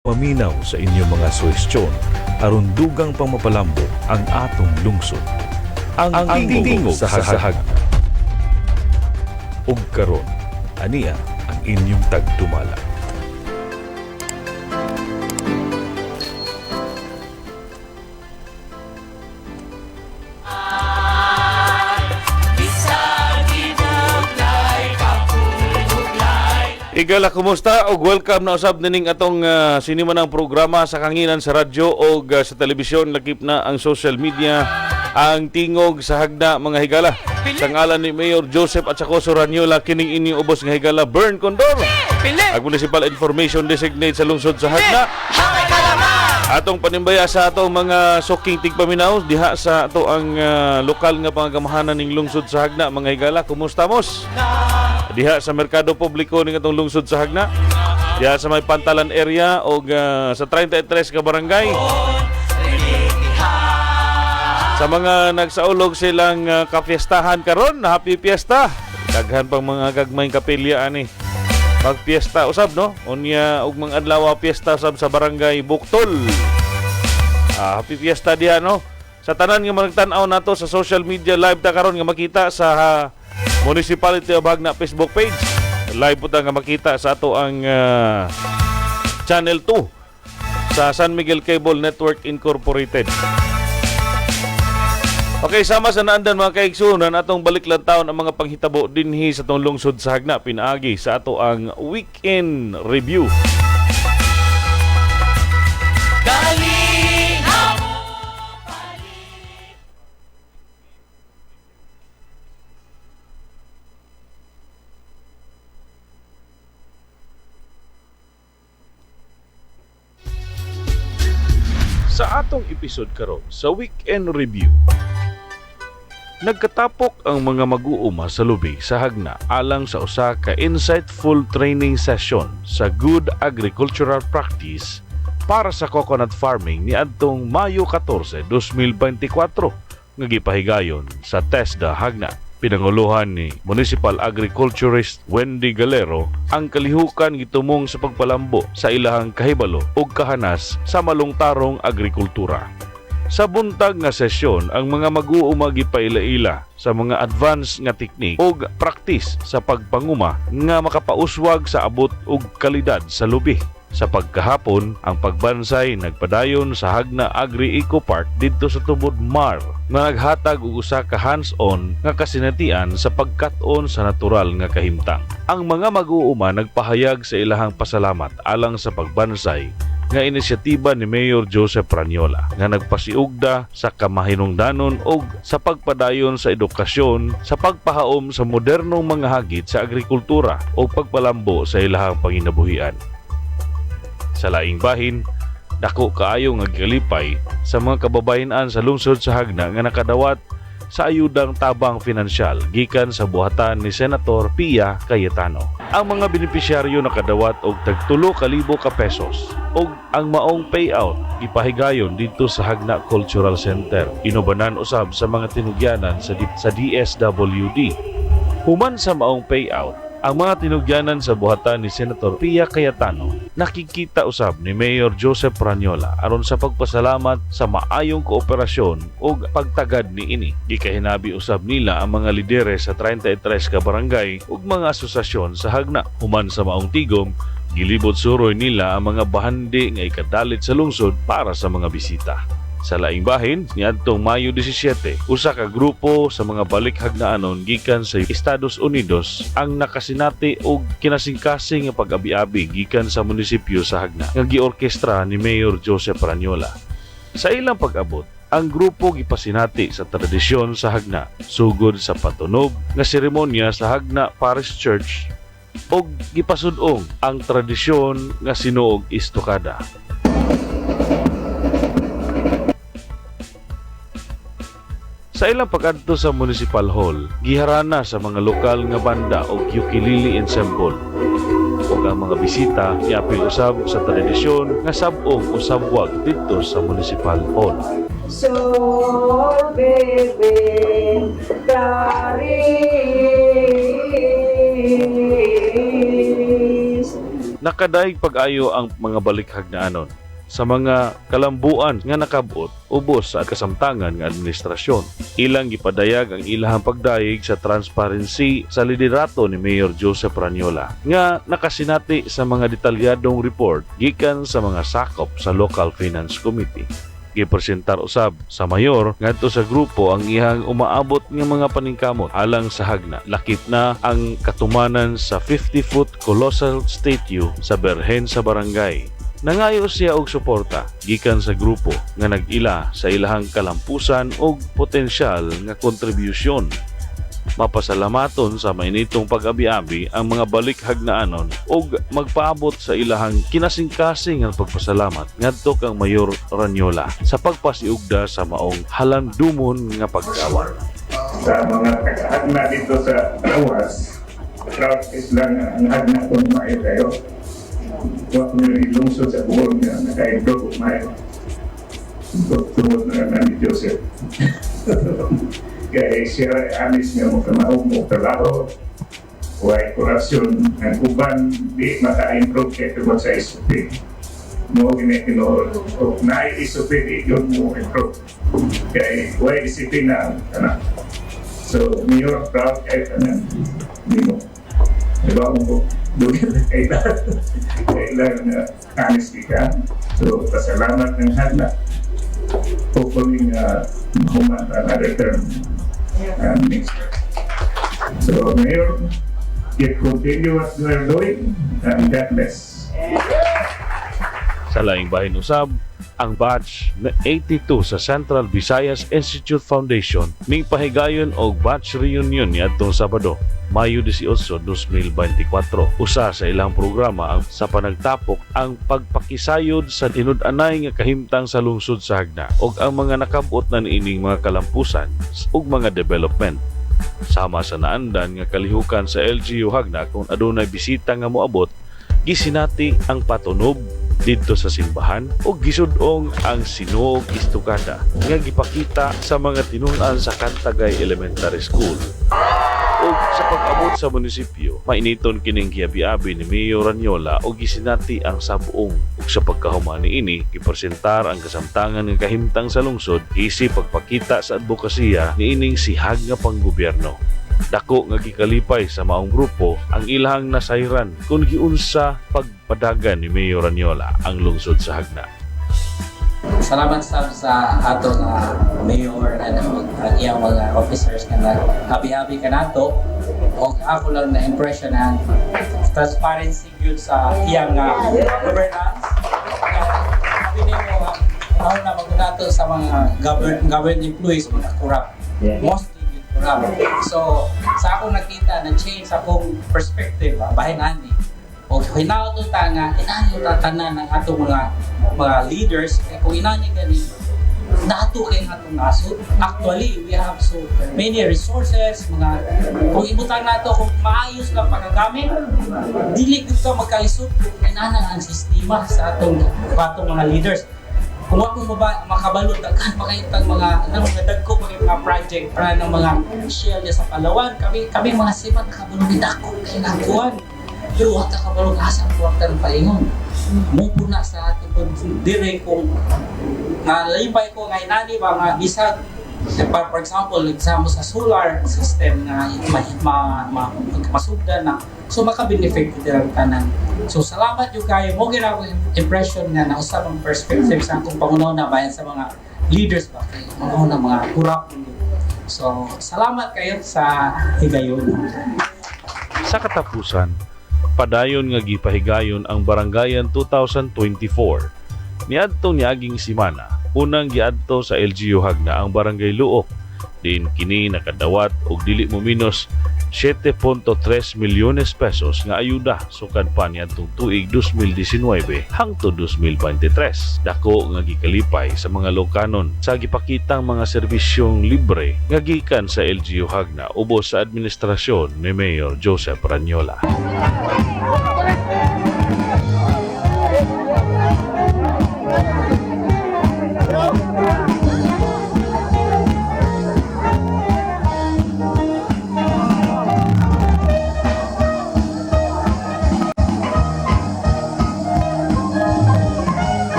Maminaw sa inyong mga suwestyon aron dugang pamapalambo ang atong lungsod. Ang tingog sa hasahag. Ug karon, aniya ang inyong tagdumala. Igala, kumusta? O welcome na usab nining atong sinimanang programa sa kanginan sa radyo o sa telebisyon, lakip na ang social media, ang tingog sa hagna, mga higala. Sa ngalan ni Mayor Joseph at saka Ranyola, kining inyong ubos nga higala, Bern Condor, ang Municipal Information Designate sa lungsod sa hagna. Atong panimbaya sa atong mga soking tigpaminaw diha sa ato ang lokal nga pangagamahanan ning lungsod sa hagna, mga higala. Kumusta mos? Diha sa merkado publiko ning atong lungsod sa hagna, diha sa may Pantalan area o sa 33 ka barangay. Sa mga nagsaulog silang kapiestahan karon, happy fiesta. Daghan pang mga gagmayng kapilya ani pagpiesta usab, no? Unya og mga adlaw fiesta usab sa barangay Buktol. Happy fiesta diha, no? Sa tanan nga magtan-aw nato sa social media, live ta karon nga makita sa Municipality of Hagna Facebook page. Live po ta nga makita sa ato ang Channel 2 sa San Miguel Cable Network Incorporated. Okay, sama sa naandan mga kaigsunan, atong baliklantaon ang mga panghitabo dinhi sa atong lungsod sa Hagna, pinaagi sa ato ang weekend review. Sa atong episode karon sa weekend review, nagkatapok ang mga mag-uuma sa lubi sa Hagna alang sa usa ka insightful training session sa Good Agricultural Practice para sa coconut farming ni adtong Mayo 14, 2024 nga gipahigayon sa TESDA Hagna. Pinanguluhan ni Municipal Agriculturist Wendy Galero ang kalihukan gitumong sa pagpalambo sa ilahang kahibalo ug kahanas sa malungtarong agrikultura. Sa buntag nga sesyon, ang mga mag-uuma gipaila-ila sa mga advanced nga teknik ug practice sa pagpanguma nga makapauswag sa abot ug kalidad sa lubi. Sa pagkahapon, ang pagbansay nagpadayon sa Hagna Agri-Eco Park didto sa tubod MAR nga naghatag og usa ka hands-on nga kasinatian sa pagkat-on sa natural nga kahimtang. Ang mga mag-uuma nagpahayag sa ilahang pasalamat alang sa pagbansay nga inisyatiba ni Mayor Joseph Ranyola nga nagpasiugda sa kamahinungdanon ug sa pagpadayon sa edukasyon sa pagpahaom sa modernong mga hagit sa agrikultura o pagpalambo sa ilahang panginabuhian. Sa laing bahin, dako kaayo nga gikalipay sa mga kababayen-an sa lungsod sa Hagna nga nakadawat sa ayudang tabang pinansyal gikan sa buhatan ni Senator Pia Cayetano. Ang mga benepisyaryo nakadawat og tag 3,000 ka pesos ug ang maong payout ipahigayon dito sa Hagna Cultural Center. Inubanan usab sa mga tinugyanan sa DSWD. Human sa maong payout, ang mga tinugyanan sa buhatan ni Senator Pia Cayetano nakikita usab ni Mayor Joseph Ranyola aron sa pagpasalamat sa maayong kooperasyon ug pagtagad niini. Gikahinabi usab nila ang mga lideres sa 33 ka barangay ug mga asosasyon sa Hagna. Human sa maong tigom, gilibot suroy nila ang mga bahandi nga ikadalit sa lungsod para sa mga bisita. Sa laing bahin, niadtong Mayo 17, usa ka grupo sa mga balik hagnaanon gikan sa Estados Unidos ang nakasinati og kinasingkasing nga pag-abi-abi gikan sa munisipyo sa Hagna nga giorkestra ni Mayor Joseph Ranyola. Sa ilang pag-abot, ang grupo gipasinati sa tradisyon sa Hagna sugod sa patunog nga seremonya sa Hagna Parish Church og gipasud-ong ang tradisyon nga sinuog istokada. Sa ilang pag-adto sa Municipal Hall, giharana sa mga lokal nga banda o ukulele ensemble. Ug ang mga bisita iapil usab sa tradisyon nga sabong o sabwag dito sa Municipal Hall. So, baby, Paris, nakadaig pag-ayo ang mga balikhagnanon sa mga kalambuan nga nakabot ubos sa kasamtangan nga administrasyon. Ilang gipadayag ang ilahang pagdayeg sa transparency sa liderato ni Mayor Joseph Ranyola nga nakasinati sa mga detalyadong report gikan sa mga sakop sa Local Finance Committee. Gipresentar usab sa mayor ngadto sa grupo ang ihang umaabot nga mga paningkamot alang sa hagna. Lakip na ang katumanan sa 50-foot colossal statue sa Berhen sa barangay. Nangayo siya og suporta gikan sa grupo nga nag-ila sa ilahang kalampusan og potensyal nga kontribusyon. Mapasalamaton sa mainitong pag-abi-abi ang mga balikhagnanon og magpaabot sa ilahang kinasing-kasing nga pagpasalamat ngadto kang Mayor Ranyola sa pagpasiugda sa maong halandumon nga pagkawal. Sa mga taga-hagna dito sa Lawas, proud is lang ang hagna kung maayo kayo. Huwag nyo ilungsod sa buwan na naka-improve maayo. Tungod na ni Joseph. Kaya siya anis nga mo kamaong mo trabaho, huwag korupsyon, ang uban di maka-improve kaya tungod sa SOP. Mo ginekinood, o na-SOP di yun mo improve. Kaya huwag isipin na anak. So, Mayor, proud kayo ka na, hindi mo. Diba mo, kailangan na honesty ka. So, pasalamat ng hagna. Hopefully, human another term next year. So, Mayor, continue what you are doing and God bless. Sa laing bahin usab, ang batch na 82 sa Central Visayas Institute Foundation ning pahigayon og batch reunion niadtong Sabado, Mayo 18, 2024. Usa sa ilang programa ang sa panagtapok ang pagpakisayod sa tinud-anay nga kahimtang sa lungsod sa hagna ug ang mga nakabot na niining mga kalampusan ug mga development. Sama sa naandan nga kalihukan sa LGU Hagna kung adunay bisita nga moabot, gisinati ang patunob dito sa simbahan o gisudong ang sinuog istukada nga gipakita sa mga tinun-an sa Cantagay Elementary School. O sa pag-abot sa munisipyo, mainiton kining giabi-abi ni Mayor Ranyola o gisinati ang sabuong. Ug sa pagkahuman niini, gipresentar ang kasamtangan nga kahimtang sa lungsod isip pagpakita sa advokasya niining sihag nga panggobyerno. Dako nga gikalipay sa maong grupo ang ilahang nasayran kung giunsa pagpadagan ni Mayor Ranyola ang lungsod sa hagna. Salamat sa ato na mayor and ang iyang mga officers na habi-habi ka nato. O ako lang na impression ang transparency yun sa iyang governance. Sabi niyo ako na magunato sa mga government employees mga corrupt. Mostly corrupt. So sa ako nakita na change akong perspective bahin ani. O hinaw to ta nga inani tanan ng atong mga leaders kay kung inani gani nato kay atong naso. Actually we have so many resources mga kung ibutan nato kung maayos lang pagagamit dili gyud ka magkalisod inana ang sistema sa atong mga leaders. Kung ako makabalo daghan makitang mga dagko mga project para ng mga shell sa Palawan kami mga sibat nakabalo ni dako kay nakuan. Pero wata ka balong asang kuwakta ng paingon. Mupuna sa ating dire kung nalipay ko ngay nani ba nga bisag for example sa solar system na masugdan na so maka-benefit ko din tanan. So salamat yung kayo mo ginagawa impression nga na usap ang perspective sa akong pangunaw na bayan sa mga leaders ba kayo mga kurap. So salamat kayo sa higayon. Sa katapusan, padayon nga gipahigayon ang Barangayan 2024. Niadto niaging simana, unang giadto sa LGU Hagna ang Barangay Luok. Din kini nakadawat og dili mo minus 7.3 milyones pesos nga ayuda sukad pa niadtong tuig 2019 hangtod 2023. Dako nga gikalipay sa mga lokanon sa gipakitang mga serbisyong libre nga gikan sa LGU Hagna ubos sa administrasyon ni Mayor Joseph Ranyola.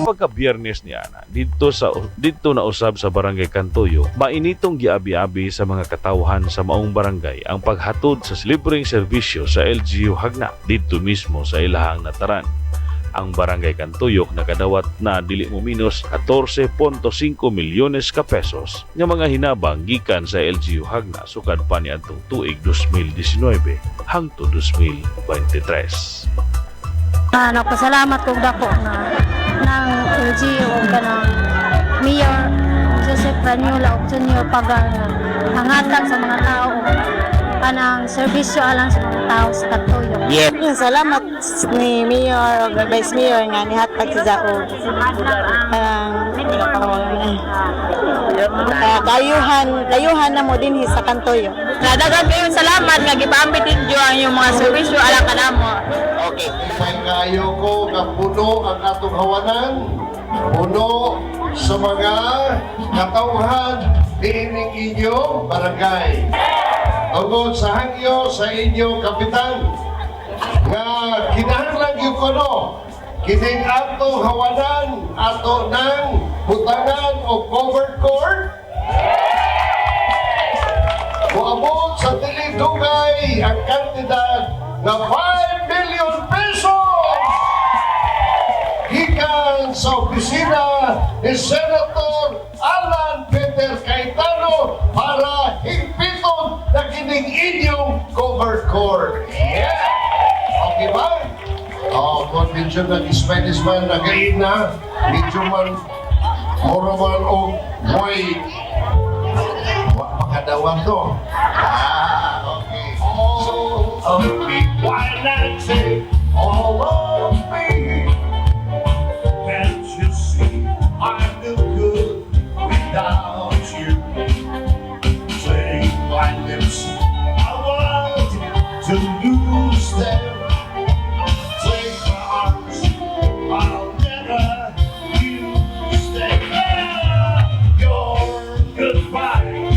pagka-Biyernes niya na dito na usab sa Barangay Cantoyo, mainitong giabi-abi sa mga katawhan sa maong barangay ang paghatod sa libreng serbisyo sa LGU Hagna dito mismo sa ilahang nataran. Ang Barangay Cantuyok nakadawat na dili mo minus 14.5 milyones ka pesos nga mga hinabang gikan sa LGU Hagna sukad pa niadtong tuig 2019 hangtod 2023. Nagpasalamat kong dako na ng LGU o kanang Mayor Joseph Ranyola o Junior hangatag sa mga tao kanang serbisyo alang sa mga tao sa Cantuyok. Salamat ni Mayor o Vice Mayor nga nihatag sa Zao. Kayuhan na mo din sa Cantuyok. Nadagan kayo salamat nga gipambitin niyo ang yung mga serbisyo alang kanamo. Okay. May kayo ko nga puno ang atong hawanan, puno sa mga katauhan diining inyong barangay. Tungkol sa hangyo sa inyong kapitan nga kinahanglan yung kono kining atong hawanan ato ng butangan o covered court muabot sa dili-dugay ang kantidad na 5 million pesos gikan sa opisina ni Senator Alan Peter Cayetano para higpiton na kining inyong covered court. Yeah! Okay ba? Kung medyo nag-Spanish man nagain na, medyo man mura man o may makadawang to. Okay. All of me, why not say all of me? Can't you see I'm no good without you? Saying my lips, I want to lose them. Take my arms, I'll never use them. Your goodbye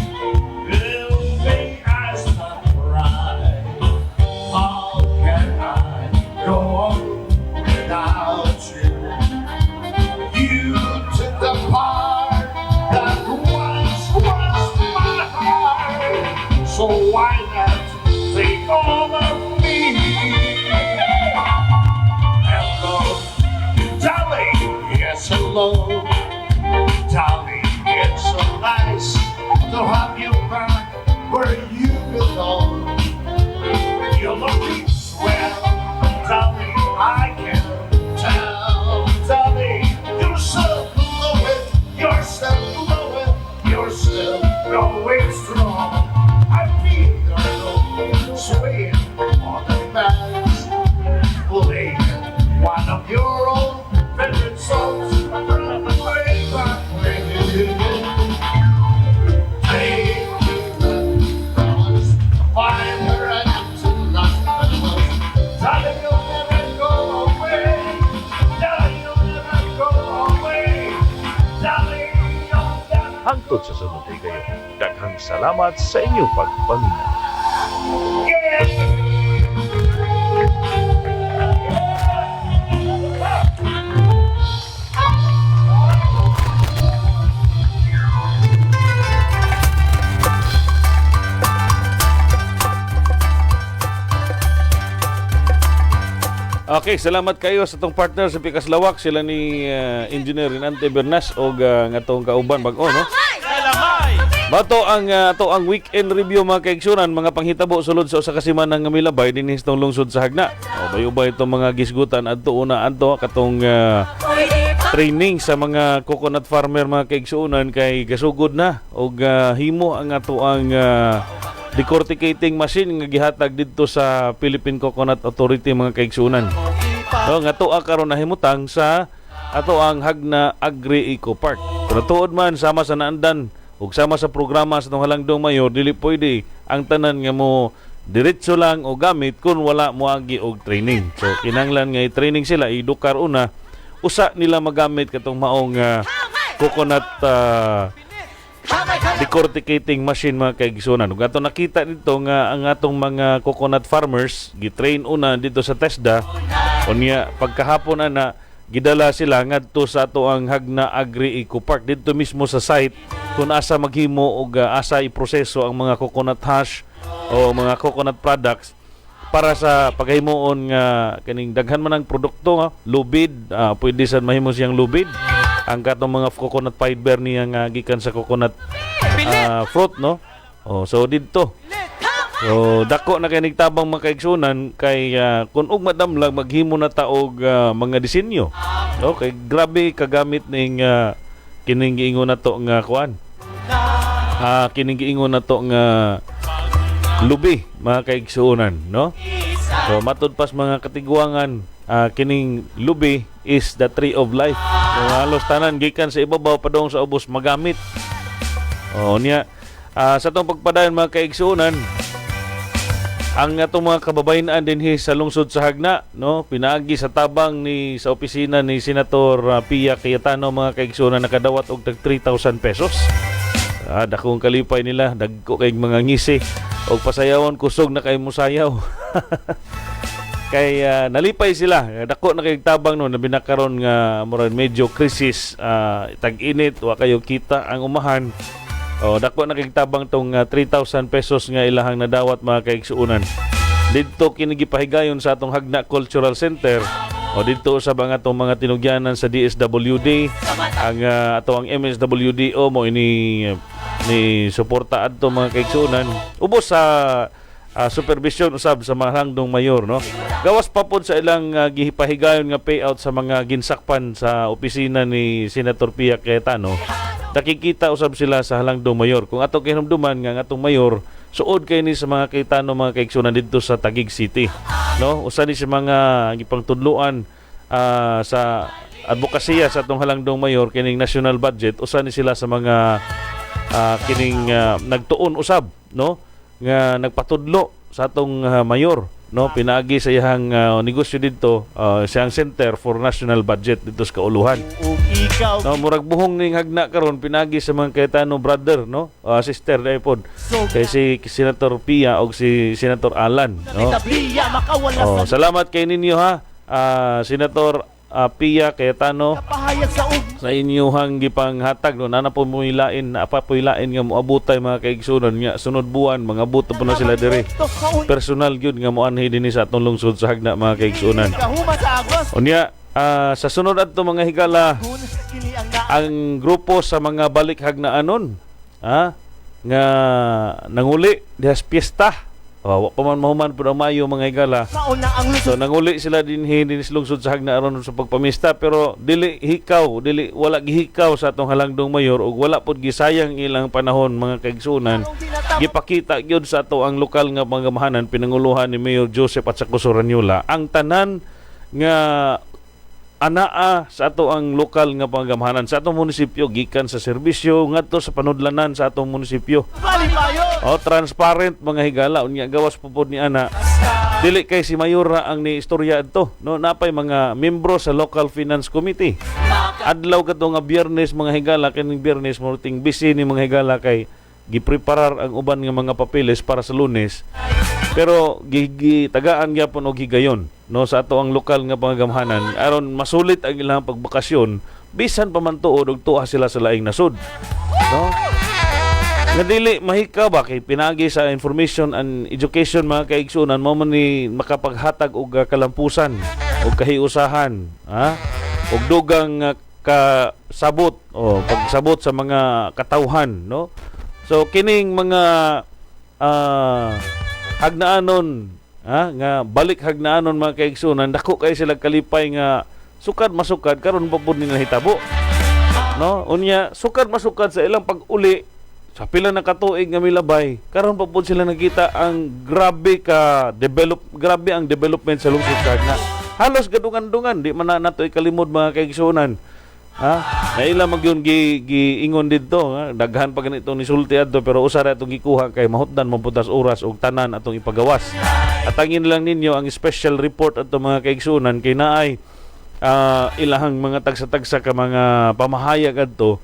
will make us not cry. How can I go on without you? You took the part that once was my heart. So why not take all of me? Hello, darling, yes, hello. Darling, it's so nice to have you back where you belong. You're looking swell, darling, I can tell. Darling, you're still glowing, you're still glowing, you're still going strong. I feel your love swaying on the bands, playing one of your old favorite songs from way back when. Take me back, find her and to love. Darling, you'll never go away. Darling, you'll never go away. Darling, you'll never. Hangtod sa sunod ay kayo. Daghang salamat sa inyong pagpaminaw. Okay, salamat kayo sa itong partner sa Pikas Lawak. Sila ni Engineer Rinante Bernas o nga itong kauban bag-o, no? Bato ang weekend review mga kaigsunan, mga panghitabo sulod sa usa ka semana nga milabay din itong lungsod sa Hagna. O bayubay itong mga gisgutan adto una adto katong training sa mga coconut farmer mga kaigsunan kay gasugod na og himo ang ato ang decorticating machine nga gihatag didto sa Philippine Coconut Authority mga kaigsunan. So nga tuwa karon nahimutang sa ato ang Hagna Agri Eco Park. Kung tuod man sama sa naandan ug sama sa programa sa itong Halangdong Mayor, dili pwede ang tanan nga mo diretso lang o gamit kung wala mo agi og training. So kinahanglan nga i-training sila, idukar una, usa nila magamit katong maong coconut decorticating machine mga kaigsunan. Ug ato nakita dito nga ang atong mga coconut farmers gitrain una dito sa TESDA. Unya pagkahapon na gidala sila ngadto sa ato ang Hagna Agri Eco Park dito mismo sa site kung asa maghimo og asa iproseso ang mga coconut hash o mga coconut products para sa paghimuon nga kaning daghan man ang produkto nga lubid, pwede sad mahimo siyang lubid ang katong mga coconut fiber niya nga gikan sa coconut fruit, no? So dito so dako na kay nigtabang mga kaigsunan kay kun ug madamlag maghimo na ta og mga disenyo. Okay, grabe kagamit ning kining giingon nato nga kuan. Kining giingon nato nga lubi mga kaigsunan, no? So matud pas mga katigwangan, kining lubi is the tree of life. So, halos tanan gikan sa ibabaw padong sa ubos magamit. Niya sa tong pagpadayon mga kaigsunan, ang atong mga kababayan dinhi sa lungsod sa Hagna, no, pinaagi sa tabang ni sa opisina ni Senator Pia Cayetano mga kaigsunan nakadawat og tag 3,000 pesos. Dakong kalipay nila, dagko kay mga ngisi og pasayawon kusog na kay musayaw. Kay nalipay sila, dako na kay tabang no na binakaron nga murag medyo krisis, tag-init wa kayo kita ang umahan. Dako na kay tabang tong 3,000 pesos nga ilahang nadawat mga kaigsuunan. Dito kinigipahigayon sa atong Hagna Cultural Center dito sa mga tinugyanan sa DSWD ang ato ang MSWDO mo ini ni suporta adto mga kaigsuunan ubos sa supervision usab sa mga hangdong mayor, no? Gawas pa pod sa ilang gihipahigayon nga payout sa mga ginsakpan sa opisina ni Senator Pia Cayetano. Nakikita usab sila sa halangdong mayor. Kung ato kinumduman nga atong mayor suod kay ni sa mga Cayetano mga kaigsunan dito sa Taguig City, no? Usa ni sa mga gipangtudloan sa advokasya sa atong halangdong mayor kining national budget, usa ni sila sa mga kining nagtuon usab, no, nga nagpatudlo sa atong mayor, no, pinaagi sa iyang negosyo dito, siyang Center for National Budget dito sa Kauluhan. No, murag buhong ning Hagna karon pinagi sa mga Cayetano brother, no, sister dai pod kay si Senator Pia og si Senator Alan, no. Salamat kay ninyo ha, Senator Pia Cayetano sa inyong gipanghatag, no. Nana po muhilain nga moabutay mga kaigsunan nga sunod buwan mga buto po na sila dire personal gyud nga moanhi dinhi sa atong lungsod sa Hagna mga kaigsunan. Unya sa sunod adto mga higala ang grupo sa mga balik hagnaanon nga nanguli dihas piyesta. Wa pa man mahuman pud ang Mayo mga higala. So nanguli sila dinhi sa lungsod sa Hagna aron sa pagpamista pero wala gihikaw sa atong halangdong mayor ug wala pud gisayang ilang panahon mga kaigsunan. Gipakita gyud sa ato ang lokal nga pangamahanan pinanguluhan ni Mayor Joseph Atsacoso Ranyola ang tanan nga anaa sa ato ang lokal nga pangamahanan sa atong munisipyo gikan sa serbisyo ngadto sa panudlanan sa atong munisipyo. Transparent mga higala unya gawas pupod ni ana. Dili kay si mayor ra ang ni istorya adto, no, napay mga membro sa local finance committee. Adlaw kato nga Biyernes mga higala kining Biyernes mo ting busy ni mga higala kay gipreparar ang uban nga mga papeles para sa Lunes. Pero gitagaan gyapon og higayon, no, sa ato ang lokal nga pangagamahanan aron masulit ang ilang pagbakasyon bisan pa man tuod og tuwa sila sa laing nasud, no. Nga dili mahika ba kay pinagi sa information and education mga kaigsunan mo man ni makapaghatag og kalampusan og kahiusahan, og dugang kasabot o pagsabot sa mga katawhan, no. So kining mga hagnaanon nga balik hagnaanon mga kaigsunan dako kay sila kalipay nga sukad masukad karon pa pud nila hitabo, no. Unya sukad masukad sa ilang pag-uli sa pila na katuig nga milabay karon pa pud sila nakita ang grabe ang development sa lungsod sa Hagna. Halos gadungan-dungan di man nato ikalimod mga kaigsunan. Naila magyon giingon didto, daghan pa ganito ni sulti adto pero usa ra itong gikuha kay mahutdan maputas oras og tanan atong ipagawas. At angin lang ninyo ang special report adto mga kaigsunan kay naay ilahang mga tagsa-tagsa ka mga pamahayag adto,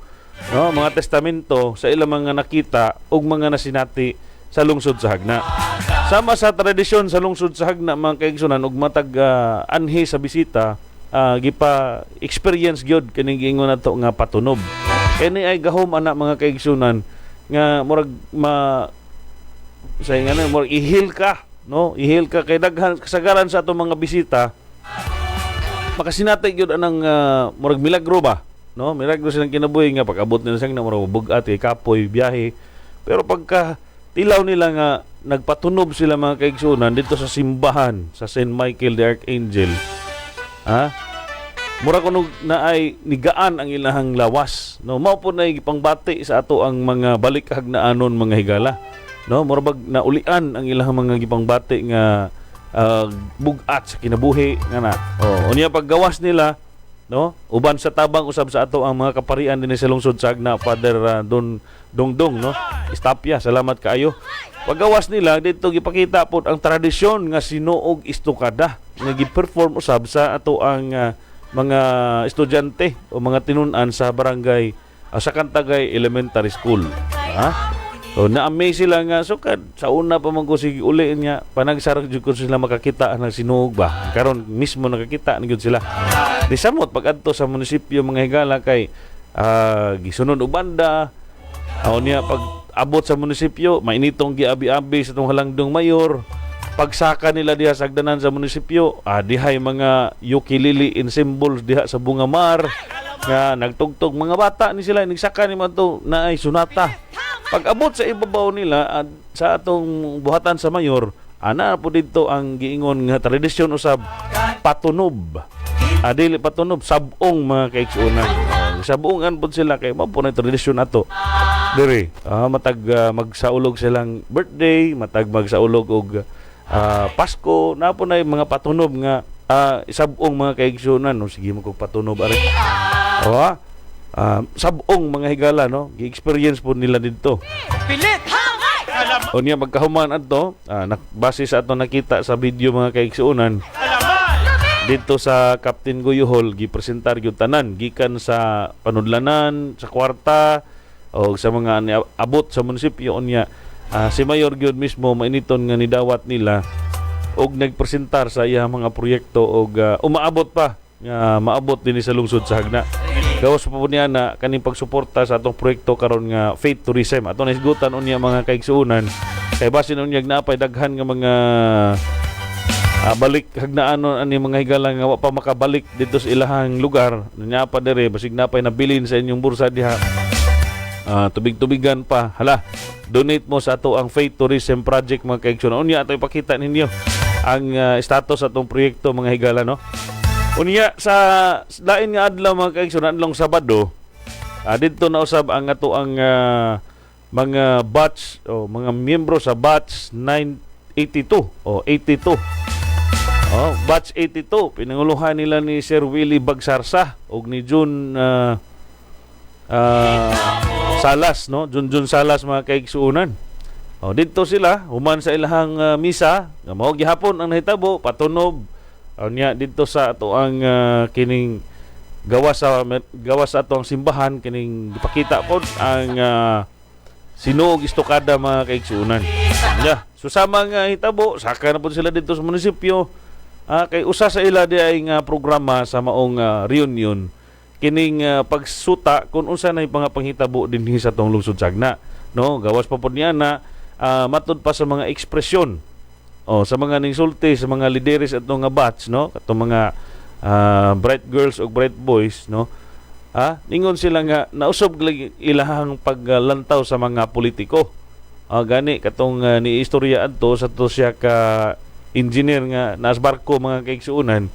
no, mga testamento sa ilang mga nakita ug mga nasinati sa lungsod sa Hagna. Sama sa tradisyon sa lungsod sa Hagna mga kaigsunan ug matag anhi sa bisita gipa experience gyud kining giingon nato nga patunob. Kani ay gahom ana mga kaigsunan nga murag say nga murag ihil ka, no? Ihil ka kay daghan kasagaran sa atong mga bisita. Makasinatay gyud anang murag milagro ba, no? Milagro silang kinabuhi nga pag-abot nila sang na murag bugat kapoy biyahe. Pero pagka tilaw nila nga nagpatunob sila mga kaigsunan dito sa simbahan sa St. Michael the Archangel, mura kuno na ay nigaan ang ilahang lawas, no? Mao po na gipangbati sa ato ang mga balik hagnaanon mga higala, no? Mura bag naulian ang ilahang mga gipangbati nga bugat sa kinabuhi nga na. Unya paggawas nila, no? Uban sa tabang usab sa ato ang mga kaparian dinhi sa lungsod sa Agna, Father Don Dongdong, no? Istapya, salamat kaayo. Paggawas nila dito gipakita pod ang tradisyon nga sinuog istukada nga gi-perform usab sa ato ang mga estudyante o mga tinun-an sa barangay sa Kantagay Elementary School. So na-amaze sila nga sukad sa una pa man ko sige uli niya panagsarag jud ko sila makakita ang sinuog ba. Karon mismo nakakita na gyud sila. Di samot pag-adto sa munisipyo mga higala kay gisunod og banda. Niya pag abot sa munisipyo mainitong giabi-abi sa tong halangdong mayor. Pagsaka nila diha sa agdanan sa munisipyo, dihay mga ukulele in symbols diha sa Bungamar nga nagtugtog mga bata ni sila nagsaka ni man to na ay sunata. Pag abot sa ibabaw nila sa atong buhatan sa mayor, ana po dito ang giingon nga tradisyon usab patunob. Dili patunob sabong mga kaigsunan. Sabongan po sila kay mao po na tradisyon ato. Diri, matag magsaulog silang birthday, matag magsaulog og Pasko, na po na yung mga patunob nga sabong mga kaigsunan, no? Sige mo kong patunob ari. Sabong mga higala, no? Gi-experience po nila dito. O niya magkahuman adto, base sa ato nakita sa video mga kaigsunan, dito sa Captain Guyo Hall gipresentar gyud tanan gikan sa panudlanan, sa kwarta o sa mga abot sa munisipyo unya. Si Mayor gyud mismo mainiton nga nidawat nila og nagpresentar sa iyang mga proyekto og umaabot pa nga maabot din sa lungsod sa Hagna. Gawas pa po niya na kaning pagsuporta sa atong proyekto karon nga faith tourism. Ato naisgutan unya mga kaigsuunan kay basin unya napay daghan nga mga balik hagnaanon ani mga higala nga wa pa makabalik dito sa ilahang lugar. Nya pa dire basig napay nabilin sa inyong bursa diha. Tubig-tubigan pa. Hala, donate mo sa ato ang Faith Tourism Project mga kaigsunan. Unya ato ipakita ninyo ang status atong proyekto mga higala, no? Unya sa lain nga adlaw mga kaigsunan, adlong Sabado, dito na usab ang ato ang mga batch o mga miyembro sa batch 982 o 82. Batch 82 pinanguluhan nila ni Sir Willie Bagsarsa ug ni June Salas, no? Junjun Salas mga kaigsuunan. Dito sila human sa ilahang misa, nga mao gihapon ang nahitabo patunob. Nya dito sa ato ang kining gawas sa ato ang simbahan kining gipakita pod ang sinuog istukada mga kaigsuunan. So sama nga hitabo saka na pod sila dito sa munisipyo. Kay usa sa ila di ay nga programa sa maong reunion kining pagsuta kung unsa na yung panghitabo dinhi sa tong lungsod sa Agna, no? Gawas pa pud niya na matud pa sa mga ekspresyon sa mga ningsulti sa mga lideres atong nga batch, no? Katong mga bright girls o bright boys, no? Ningon sila nga nausob ilahang paglantaw sa mga politiko. Gani katong ni istorya adto sa to siya ka engineer nga nas barko mga kaigsuunan.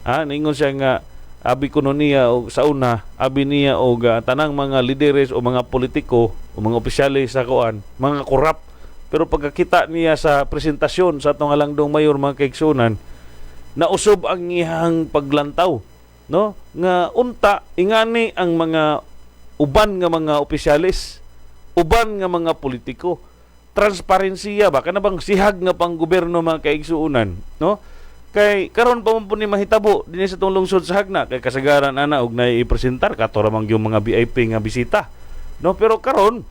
Ningon siya nga abi kuno niya o sa una abi niya og tanang mga lideres o mga politiko o mga opisyalis sa kuan mga korap, pero pagkakita niya sa presentasyon sa atong halangdong mayor mga kaigsunan nausob ang iyang paglantaw, no? Nga unta ingani ang mga uban nga mga opisyalis, uban nga mga politiko, transparensiya ba kana bang sihag nga pang gobyerno mga kaigsuunan, no? Kay karon pa man po ni mahitabo dinhi sa tong lungsod sa Hagna kay kasagaran ana og naipresentar kato ra man yung mga VIP nga bisita, no? Pero karon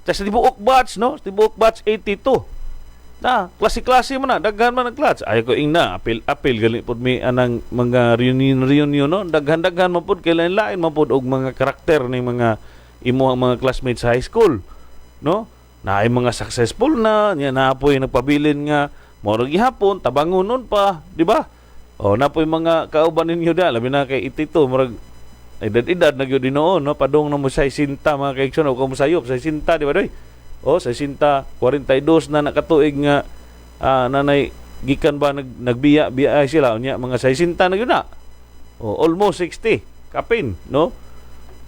sa tibuok batch, no? Tibuok batch 82 klase-klase man na, daghan man ang class. Ay ko ingna, apil gali pud mi anang mga reunion no, daghan-daghan man pud kay lain-lain man pud og mga karakter ni mga imo ang mga classmates sa high school, no? Na ay mga successful na, nya naapoy nagpabilin nga moro gihapon tabangonon pa, di ba? O napoy mga kauban ninyo da, labi na kay itito murag edad-edad na gyud noon, no? Padung na mo sa 60 mga kaigsoon o kamo sayop sa 60, di ba doy? O sa 60, 42 na nakatuig nga nanay gikan ba nagbiya sila unya mga 60 na gyud na. O almost 60 kapin, no?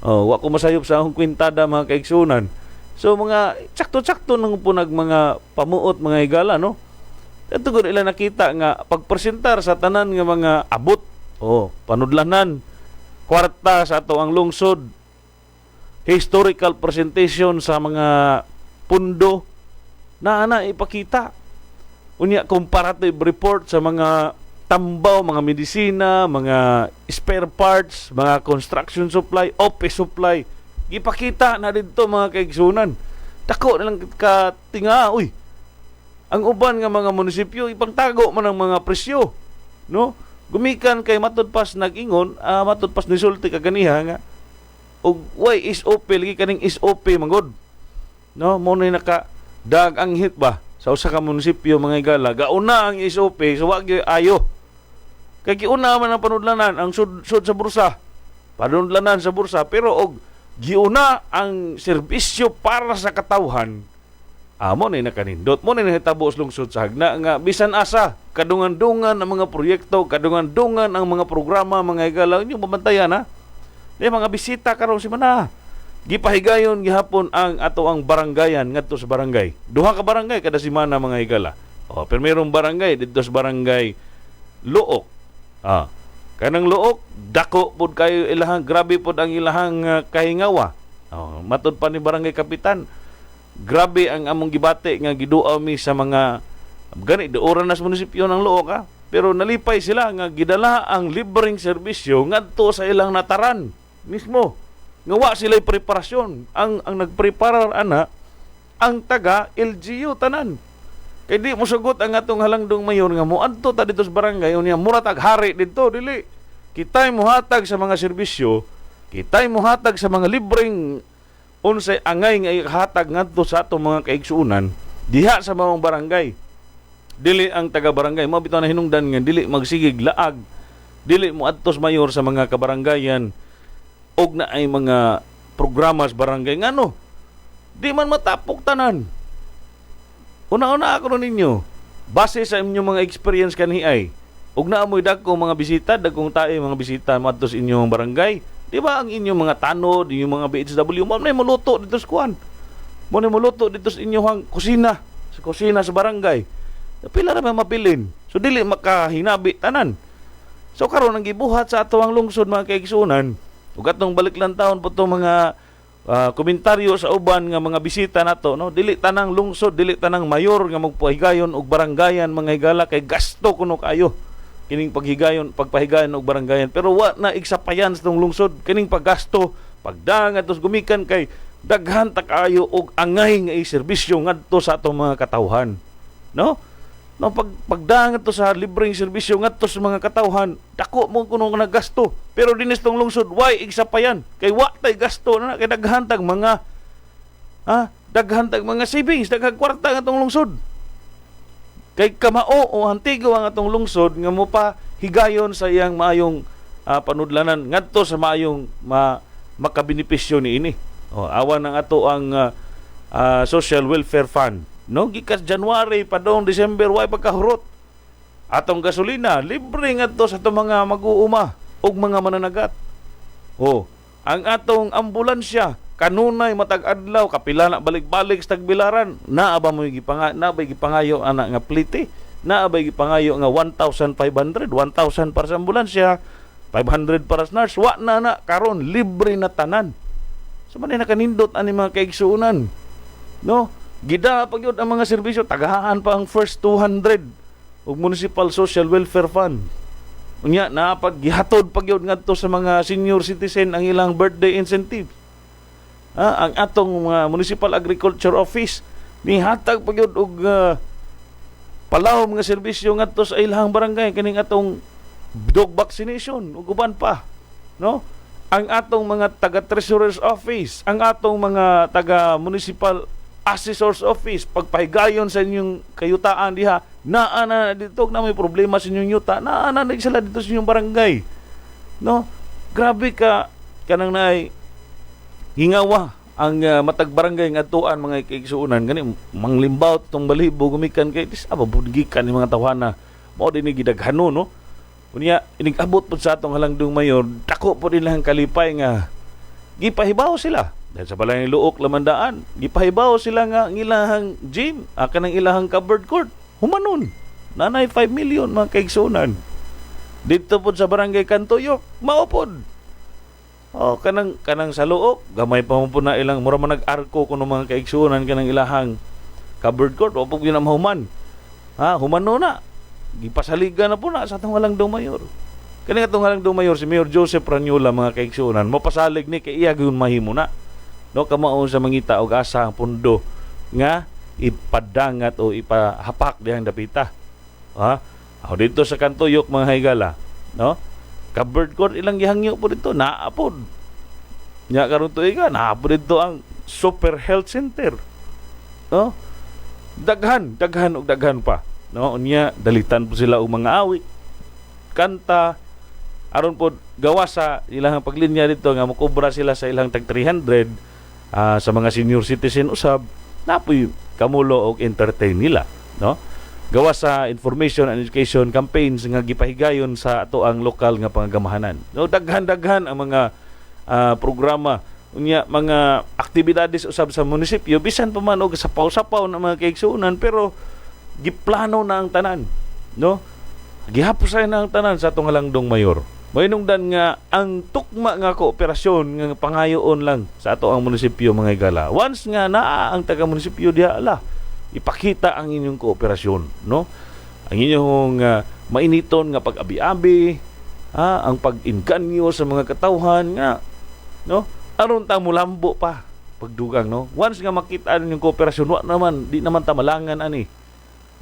O wa ko masayop sa akong kwintada mga kaigsunan. So mga sakto-sakto nang punag mga pamuot mga higala, no? Ito ko nila nakita nga pagpresentar sa tanan nga mga abot, panudlanan, kwarta sa ato ang lungsod, historical presentation sa mga pundo na ipakita. Unya comparative report sa mga tambaw, mga medisina, mga spare parts, mga construction supply, office supply. Ipakita na dito mga kaigsunan. Dako na lang katinga, ang uban nga mga munisipyo ipangtago man ang mga presyo, no? Gumikan kay matudpas nag-ingon, matudpas ni sulti kaganiha nga og way SOP lagi kaning SOP manggod, no? Mo na naka ang hit ba sa usa ka munisipyo mga higala, gauna ang SOP so wa gyud ayo kay giuna man ang panudlanan ang sud sa bursa, panudlanan sa bursa, pero og giuna ang serbisyo para sa katawhan. Mo na nakanindot, mo na nahitabo sa lungsod sa hagna nga bisan asa kadungan-dungan ang mga proyekto, kadungan-dungan ang mga programa mga higala inyo mabantayan ha. Di mga bisita karon si mana. Gipahigayon gihapon ang ato ang barangayan ngadto sa barangay. Duha ka barangay kada semana mga higala. Primerong barangay dito sa barangay Luok. Kanang Luok dako pud kayo ilahang, grabe pud ang ilahang kahingawa. Matud pa ni barangay kapitan, grabe ang among gibate nga giduaw mi sa mga gani oras na sa munisipyo ng Luok pero nalipay sila nga gidala ang libreng serbisyo ngadto sa ilang nataran mismo. Nga wa sila'y preparasyon. Ang nagpreparar ang taga LGU tanan. Kay di mo sugot ang atong halangdong mayor nga mo adto ta dito sa barangay unya mura tag hari dito dili. Kitay mohatag sa mga serbisyo, kitay mohatag sa mga libreng unsay angay nga ihatag ngadto sa atong mga kaigsuunan diha sa mga barangay. Dili ang taga barangay mo bitaw na hinungdan nga dili magsigig laag, dili mo adto sa mayor sa mga kabarangayan og na ay mga programa sa barangay ngano di man matapok tanan. Una-una ako ninyo base sa inyong mga experience kaniay og naamoy dagko mga bisita, dagkong tae mga bisita madto sa inyong barangay. Di ba ang inyong mga tanod, inyong mga BHW, mo na muluto dito sa kuan. Mo na muluto dito sa inyong kusina, sa kusina sa barangay. Pila ra man mapilin. So dili makahinabi tanan. So karon ang gibuhat sa ato ang lungsod mga kaigsunan, ug atong baliklan taon po itong mga komentaryo sa uban nga mga bisita nato, no? Dili tanang lungsod, dili tanang mayor nga magpahigayon og barangayan mga higala kay gasto kuno kayo kining pagpahigayon og barangayan, pero wa na iksapayan sa tong lungsod kining paggasto pagdangat tos gumikan kay daghan ta kaayo og angay nga serbisyo ngadto sa atong mga katawhan, no? No, pagdangat to sa libreng serbisyo ngadto sa mga katawhan, dako mo kuno nga naggasto, pero dinis tong lungsod way iksapayan kay wa tay gasto na kay daghan tag mga savings, daghang kwarta nga tong lungsod. Kay kamao o antigo ang atong lungsod nga mo pa higayon sa iyang maayong panudlanan ngadto sa maayong makabenepisyo niini. Awan ang ato ang social welfare fund, no? Gikas January pa dong December way pagkahurot. Atong gasolina libre ngadto sa atong mga mag-uuma ug mga mananagat. Ang atong ambulansya kanunay matag adlaw kapila na balik-balik sa tagbilaran, naa ba mo gipangayo ana nga plite, naa ba gipangayo nga 1,500 1,000 para sa ambulansya, 500 para sa nurse, wa na karon libre na tanan. So man nakanindot ani mga kaigsuunan, no? Gida pagyud ang mga serbisyo, tagahaan pa ang first 200 og municipal social welfare fund. Unya napag gihatod pagyud ngadto sa mga senior citizen ang ilang birthday incentive. Ang atong municipal agriculture office nihatag pagyud og palaw mga serbisyo ngadto sa ilahang barangay kining atong dog vaccination ug uban pa, no? Ang atong mga taga treasurer's office, ang atong mga taga municipal assessor's office, pagpahigayon sa inyong kayutaan diha, naa na dito na may problema sa inyong yuta, naa na sila dito sa inyong barangay, no? Grabe ka kanang naay hingawa ang matag barangay nga tuan mga kaigsuunan gani manglimbaw tong balibo gumikan kay dis ababudgikan ni mga tawana mao din gidaghanon, no? Unya inigabot pod sa atong halangdong mayor, dako po din lang kalipay nga gipahibaw sila dahil sa balay luok lamandaan, gipahibaw sila nga ang ilahang gym, kanang ilahang covered court humanon nanay 5 million mga kaigsuunan dito pod sa barangay Kantuyok mao pod. Kanang sa luok gamay pa mo po na ilang mura man nag-arko kuno mga kaigsuunan kanang ilahang covered court o pag yun ang human humano na gipasaligan na po na sa atong halangdong mayor. Kani atong halangdong mayor si Mayor Joseph Ranyola mga kaigsuunan mapasalig ni kay iya gyud mahimo na, no? Kamao sa mangita og asa ang pundo nga ipadangat o ipahapak dihang dapita dito sa Kantuyok mga higala, no? Covered court ilang gihangyo po dito naapod nya karon tuiga naapod dito ang super health center, no? Daghan ug daghan pa, no? Unya dalitan po sila og mga awit kanta aron po gawa sa ilang paglinya dito nga mokobra sila sa ilang tag 300 sa mga senior citizen usab napoy kamulo og entertain nila, no? Gawa sa information and education campaigns nga gipahigayon sa ato ang lokal nga pangagamahanan. No, daghan-daghan ang mga programa unya mga aktibidades usab sa munisipyo bisan pa man og sapaw-sapaw na mga kaigsuunan pero giplano na ang tanan, no? Gihapusay na ang tanan sa atong halangdong mayor. Mainungdan nga ang tukma nga kooperasyon nga pangayoon lang sa ato ang munisipyo mga higala. Once nga naa ang taga munisipyo diha ipakita ang inyong kooperasyon, no? Ang inyong mainiton nga pag-abi-abi, ang pag-inganyo sa mga katawhan nga, no? Aron ta mulambo pa pagdugang, no? Once nga makita ang inyong kooperasyon, di naman ta malangan ani,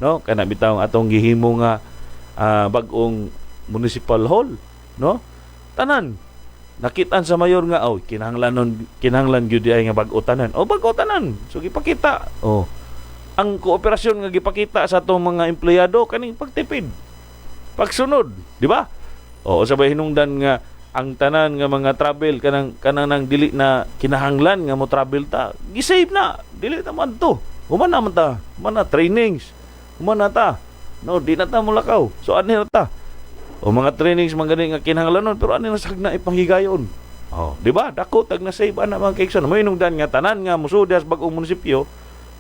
no? Kana bitaw atong gihimo nga bag-ong municipal hall, no? Tanan nakitaan sa mayor nga kinahanglan gyud ay nga bag-o tanan. Bag-o tanan. So gipakita. Ang kooperasyon nga gipakita sa atong mga empleyado kaning pagtipid, pagsunod, di ba? Sabay hinungdan nga ang tanan nga mga travel kanang dili na kinahanglan nga mo travel ta, gisave na, dili naman to. Human naman ta, trainings, human na ta. No, di na ta mulakaw. So ani na ta. Mga trainings mga gani nga kinahanglanon pero ani na sagna ipanghigayon. Di ba? Dako tag na save ana mga kaigsoon. Mo hinungdan nga tanan nga mosudas bag-ong munisipyo,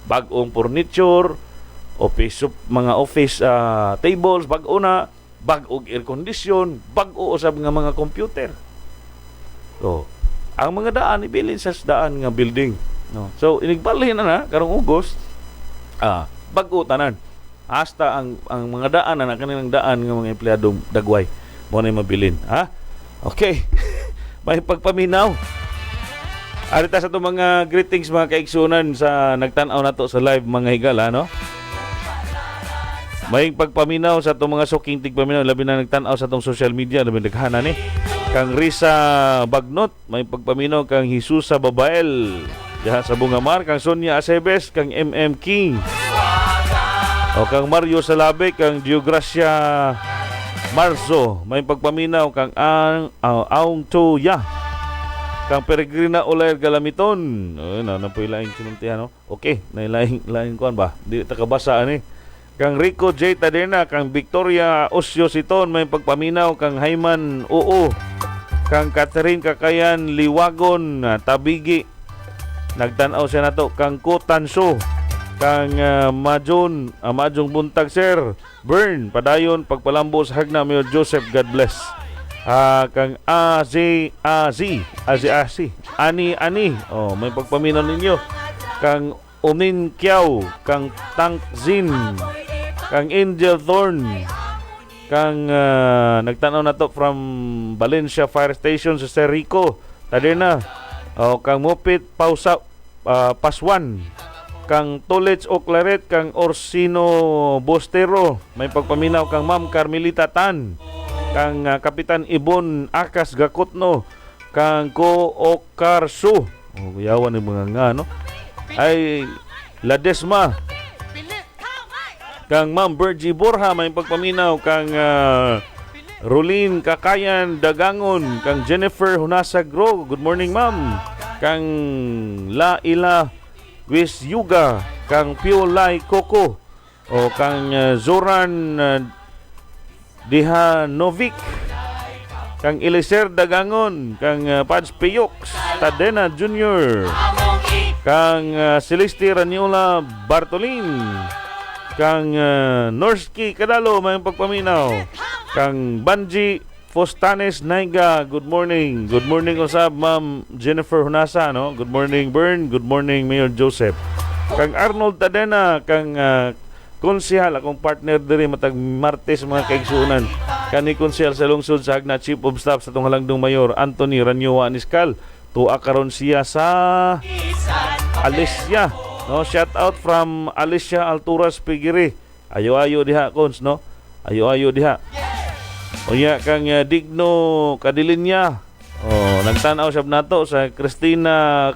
bag-ong furniture, mga office tables, bag-o na, bag-og air condition, bag-o usab nga mga computer. So, ang mga daan ibilin sa daan nga building, no? So, inigbalhin na karong August, bag-o tanan. Hasta ang mga daan na kanilang daan nga mga empleyadong dagway mo na mabilin. Okay. May pagpaminaw. Arita sa itong mga greetings mga kaigsunan sa nagtanaw na to sa live mga higala, no? May pagpaminaw sa itong mga suking tigpaminaw, labi na nagtanaw sa itong social media, labi naghanan kang Risa Bagnot, may pagpaminaw kang Jesusa Babael diha sa Bungamar, kang Sonia Acebes, kang MM King, kang Mario Salabe, kang Diogracia Marzo, may pagpaminaw kang Aung Toya, kang Peregrina Olair Galamiton. Na po ilaing sinuntihan, no? Okay, na ilaing kuan ba? Di ta kabasa ani. Kang Rico J Taderna, kang Victoria Osio Siton, may pagpaminaw kang Hayman Oo, kang Catherine Kakayan Liwagon Tabigi. Nagtanaw siya nato kang Kotanso, kang Majong Buntag Sir Burn padayon pagpalambo sa hagna Mayor Joseph, God bless. Kang Ani, may pagpaminaw ninyo kang Umin Kiao, kang Tank Zin, kang Angel Thorn, kang nagtanaw na to from Valencia Fire Station sa Sir Rico Taderna, kang Mopit Paswan, kang Tolets o Claret, kang Orsino Bostero, may pagpaminaw kang Ma'am Carmelita Tan, kang Kapitan Ibon Akas Gakotno, kang Ko Okarso, yawan ng mga nga, no? Ay Ladesma, kang Ma'am Bergie Borja, may pagpaminaw kang Rolin Kakayan Dagangon, kang Jennifer Hunasagro, good morning ma'am, kang Laila Wis Yuga, kang Piolay Coco, o kang Zoran Dihanovic, kang Eliser Dagangon, kang Pads Piox Tadena Jr., kang Celeste Raniola Bartolin, kang Norski Kadalo, may pagpaminaw, kang Banji Fostanes Naiga, good morning. Good morning usab Ma'am Jennifer Hunasa, no? Good morning Bern, good morning Mayor Joseph. Kang Arnold Tadena, kang konsehal, akong partner diri matag Martes mga kaigsuunan. Kani konsehal sa lungsod sa Hagna, Chief of Staff sa tong halangdong Mayor Anthony Ranyoa Aniskal. Tuwa karon siya sa Alicia, no? Shout out from Alicia Alturas Pigiri. Ayo-ayo diha kons, no? Ayo-ayo diha. Unya kang Digno Kadilinya. Nagtanaw sab nato sa Cristina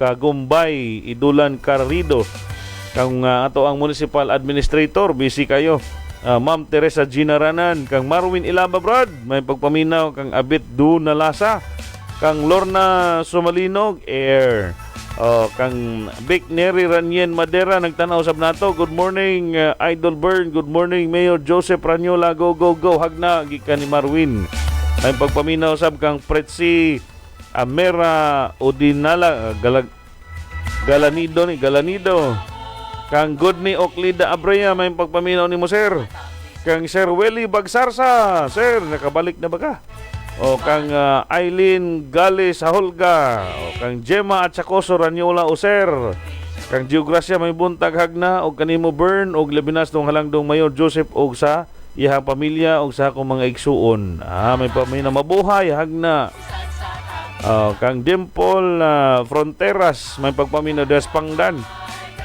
Kagumbay Idulan Carrido. Kang ato ang municipal administrator, busy kayo. Ma'am Teresa Ginaranan, kang Marwin Ilaba Brad, may pagpaminaw kang Abit Dunalasa, kang Lorna Sumalinog Air. Kang Vic Neri Ranyen Madera, nagtanaw sab nato. Good morning Idol Burn, good morning Mayor Joseph Ranyola, go go go. Hagna gikan ni Marwin. May pagpaminaw sab kang Pretsi Amera Odinala Galanido. Kang Godney Oklida Abrea, may pagpaminaw ni mo sir. Kang Sir Welly Bagsarsa, sir nakabalik na ba ka? O kang Eileen Gales Holga, o kang Gemma at Chacoso Ranyola User, kang Geograsya may buntag Hagna, o kanimo Burn, o labinas nung halangdong Mayor Joseph, o sa iyang pamilya, o sa akong mga igsuon. May pamina mabuhay Hagna. Kang Dimple Fronteras, may pagpamina des Pangdan.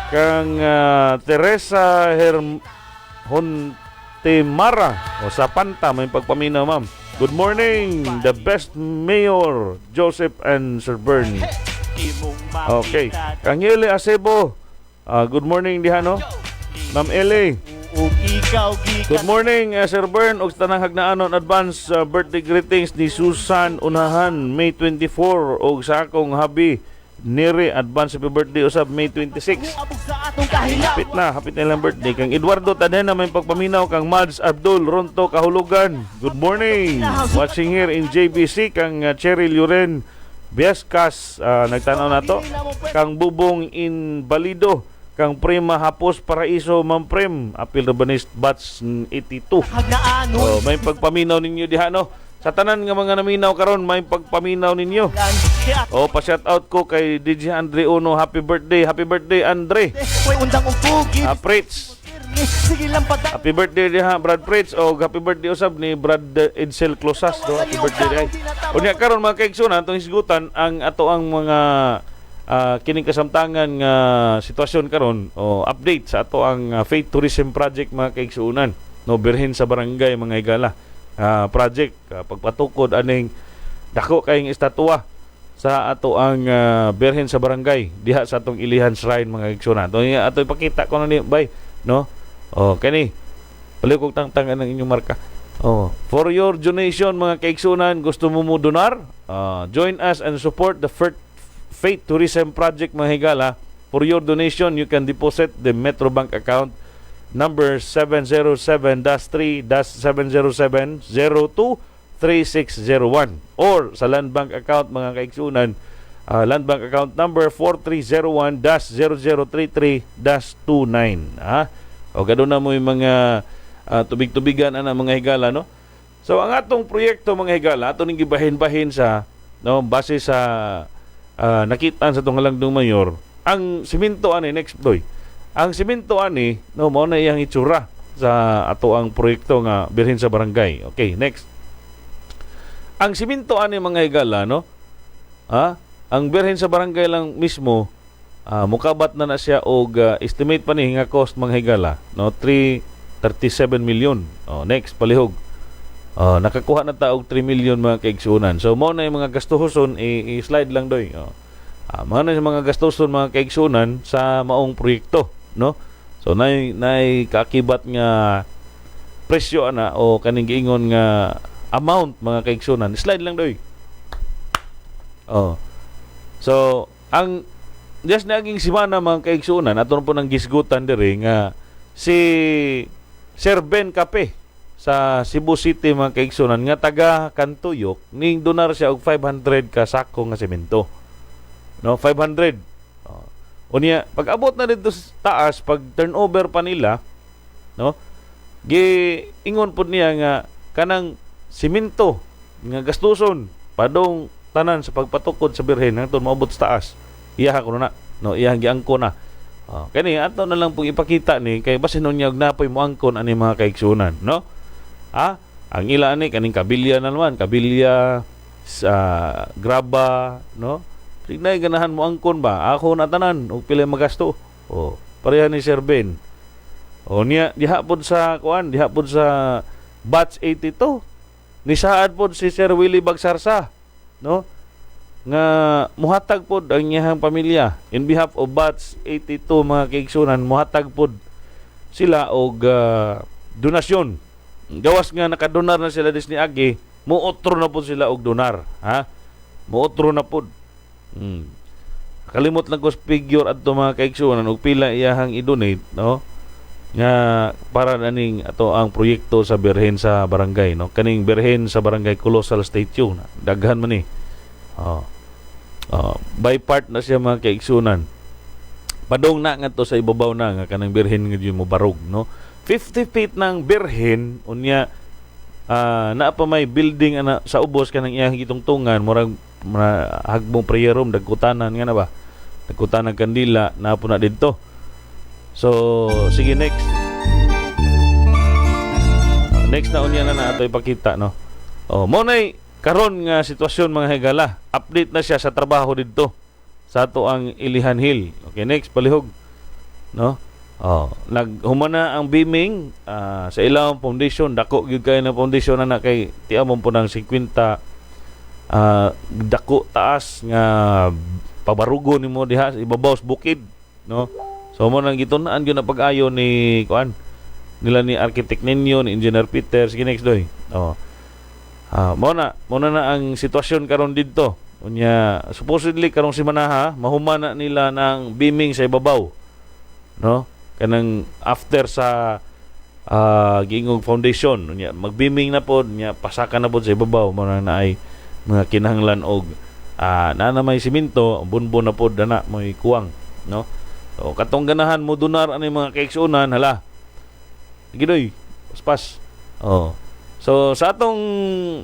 Kang Teresa Hontemara, o sa Panta, may pagpamina ma'am. Good morning, the best Mayor Joseph and Sir Bern. Okay, kang Ele Acebo, good morning diha, no? Ma'am Ele, good morning Sir Bern, og tanang hagnaanon advance birthday greetings ni Susan Unahan May 24, og sa akong habi Nere advance happy birthday usab May 26. Hapit na ilang birthday. Kang Eduardo Tadena, may pagpaminaw. Kang Mads Abdul Ronto Kahulugan, good morning, watching here in JBC. Kang Cheryl Yuren Biascas, nagtanaw na to. Kang Bubong Invalido, kang Prima Hapos Paraiso Ma'am Prem, apil Rabanist Batch 82. May pagpaminaw ninyo diha, no? Sa tanan nga mga naminaw karon, may pagpaminaw ninyo. Pa-shout out ko kay DJ Andre Uno, happy birthday Andre. Pritz, happy birthday diha Brad Pritz, o happy birthday usab ni Brad Edsel Closas, do. Happy birthday diha. Unya karon mga kaigsunan, atong isgutan ang ato ang mga kining kasamtangan nga sitwasyon karon, o update sa ato ang Faith Tourism Project mga kaigsunan, no, birhen sa barangay mga higala. Project pagpatukod aning dako kayong estatwa sa ato ang birhen sa barangay diha sa atong Ilihan Shrine mga igsoon. Ato ipakita ko na ni bay, no? Kani palikog tangtangan ang inyong marka. For your donation mga kaigsunan, gusto mo donar, join us and support the Faith Tourism Project mga higala. For your donation, you can deposit the Metrobank account number 707-707-023601, or sa Land Bank account mga kaigsunan, Land Bank account number 4301-0033-29. O gado na mo yung mga tubig-tubigan na mga higala, no? So ang atong proyekto mga higala, ato ning gibahin-bahin sa, no, base sa nakitaan sa tong halangdong Mayor, ang simento ani next doy. Ang simento ani, no, mao na iyang itsura sa ato ang proyekto nga birhen sa barangay. Okay, next. Ang simento ani mga higala, no? Ang birhen sa barangay lang mismo, mukabat na siya og estimate pa ni nga cost mga higala, no, 337 million. Next palihog. Nakakuha na ta og 3 million mga kaigsunan. So mo na yung mga gastuhoson i-slide lang doy. Mao na yung mga gastuhoson mga kaigsunan sa maong proyekto, no? So nay kakibat nga presyo ana o kaning giingon nga amount mga kaigsunan, slide lang doy. So ang just naging simana mga kaigsunan aton po nang gisgutan diri nga si Sir Ben Cape sa Cebu City mga kaigsunan nga taga Kantuyok ning donar siya og 500 ka sako nga semento. No, 500. Unya pag abot na dito sa taas, pag turnover pa nila, no, giingon pud niya nga kanang semento nga gastuson padong tanan sa pagpatukod sa birhen hangtod maabot sa taas. Iyaha ko na, no, iyang giangko na. Kani ato na lang pong ipakita ni kay basin nun niya napoy mo angkon ani mga kaigsunan, no? Ang ila ani kaning kabilya na naman, kabilya sa graba, no? Tignay ganahan mo angkon ba? Ako na tanan og pila magasto. Pareha ni Sir Ben. Niya dihapon sa kuan, dihapon sa batch 82. Nisaad pod si Sir Willie Bagsarsa, no? Nga muhatag pod ang iyang pamilya in behalf of batch 82 mga kaigsunan, muhatag pod sila og donasyon. Gawas nga nakadonar na sila disni agi, muotro na pod sila og donar, muotro na pod. Kalimot lang ko figure adto mga kaigsunan og pila iyahang i-donate, no? Nga para aning ato ang proyekto sa birhen sa barangay, no? Kaning birhen sa barangay Colossal Statue, daghan man ni. By part na siya mga kaigsunan. Padong na nga to sa ibabaw na nga kanang birhen nga yun mo barog, no? 50 feet ng birhen unya naa pa may building ana sa ubos kanang iyang gitungtungan murag hagbong prayer room dagkutanan nga na ba? Dagkutanan kandila na po na didto. So sige next. Next na unya na ato ipakita, no. Mo nay karon nga sitwasyon mga higala, update na siya sa trabaho didto sa ato ang Ilihan Hill. Okay, next palihog, no. Naghumana ang beaming sa ilang foundation, dako gyud kay na foundation na kay tiamon po ng 50 dako taas nga pabarugo nimo diha sa ibabaw sa bukid, no. So mo nang gitun-an gyud na pag-ayo ni kuan nila ni architect ninyo ni Engineer Peter. Sige next doy. Mo na ang sitwasyon karon didto. Unya supposedly karong simana mahumana nila ng beaming sa ibabaw, no, kanang after sa giingog foundation. Unya mag-beaming na pod, nya pasakan na pod sa ibabaw. Mo na ay mga kinahanglan og na may simento, bunbon na pod dana may kuwang, no. So katong ganahan mo donar ani mga kaigsunan hala gidoy paspas. So sa atong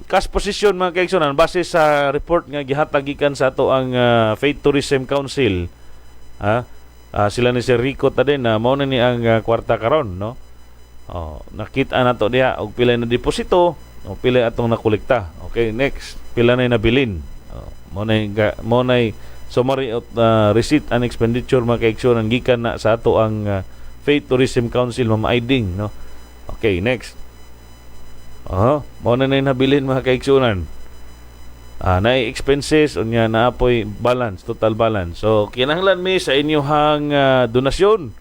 cash position mga kaigsunan base sa report nga gihatag gikan sa ato ang Faith Tourism Council, sila ni Sir Rico ta din na mao na ni ang kwarta karon, no. Nakita nato diha og pila na deposito o pila atong nakolekta. Okay, next pila na nabilin. Mo na summary of receipt and expenditure mga kaigsunan gikan na sa ato ang Faith Tourism Council mamaiding, no. Okay, next. Mo na nabilin mga kaigsunan. Na expenses unya naapoy balance, total balance. So kinahanglan mi sa inyohang donasyon.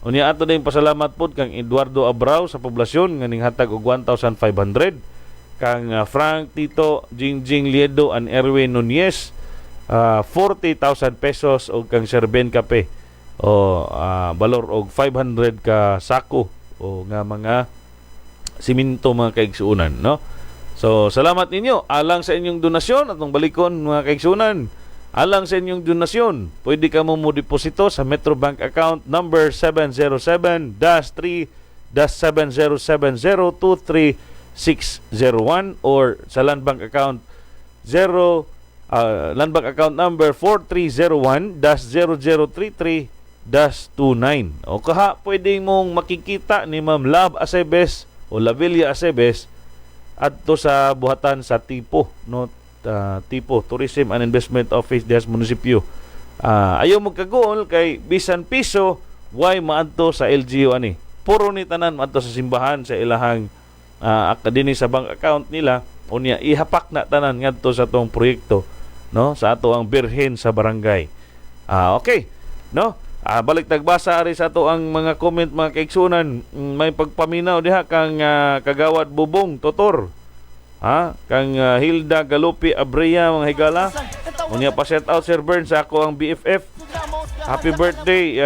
Unya ato din pasalamat pod kang Eduardo Abrao sa poblasyon nga ninghatag og 1,500, kang Frank Tito, Jingjing Liedo and Erwin Nunez 40,000 pesos, o kang Sir Ben Cape balor og 500 ka sako o nga mga simento mga kaigsunan, no. So salamat ninyo alang sa inyong donasyon. Atong balikon mga kaigsunan, alang sa inyong donasyon pwede ka mo deposito sa Metrobank account number 707-3-707023601 or sa Land Bank account Land Bank account number 4301-0033-29. O kaha pwede mong makikita ni Ma'am Love Acebes o Lavilla Acebes adto sa buhatan sa TIPO, no, TIPO Tourism and Investment Office des Munisipyo Ayaw magkagool kay bisan piso why maadto sa LGU ani. Puro ni tanan maadto sa simbahan sa ilahang dinhi sa bank account nila, unya ihapak na tanan ngadto sa tong proyekto, no, sa ato ang birhen sa barangay. Okay, no. Balik tagbasa ari sa ato ang mga comment mga kaigsunan. May pagpaminaw diha kang Kagawad Bubong Totor. Kang Hilda Galupi Abrea mga higala. Unya pa shout out Sir Bern sa ako ang BFF. Happy birthday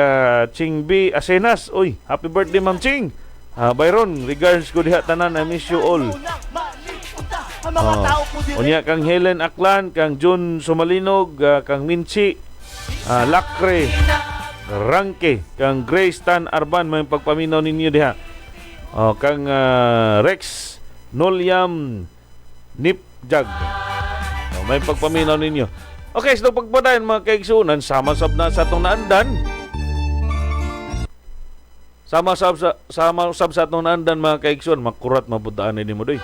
Ching B Asenas. Uy, happy birthday Ma'am Ching. Byron, regards ko diha tanan, I miss you all. Unya kang Helen Aklan, kang Jun Sumalinog, kang Minchi, Lakre, Rangke, kang Grace Tan Arban, may pagpaminaw ninyo diha. Kang Rex Nolyam Nipjag, may pagpaminaw ninyo. Okay, so pagpadayon mga kaigsunan, sama-sab na sa itong naandan. Sama-sab sa itong naandan mga kaigsunan, makurat mabudaan ni mo doy.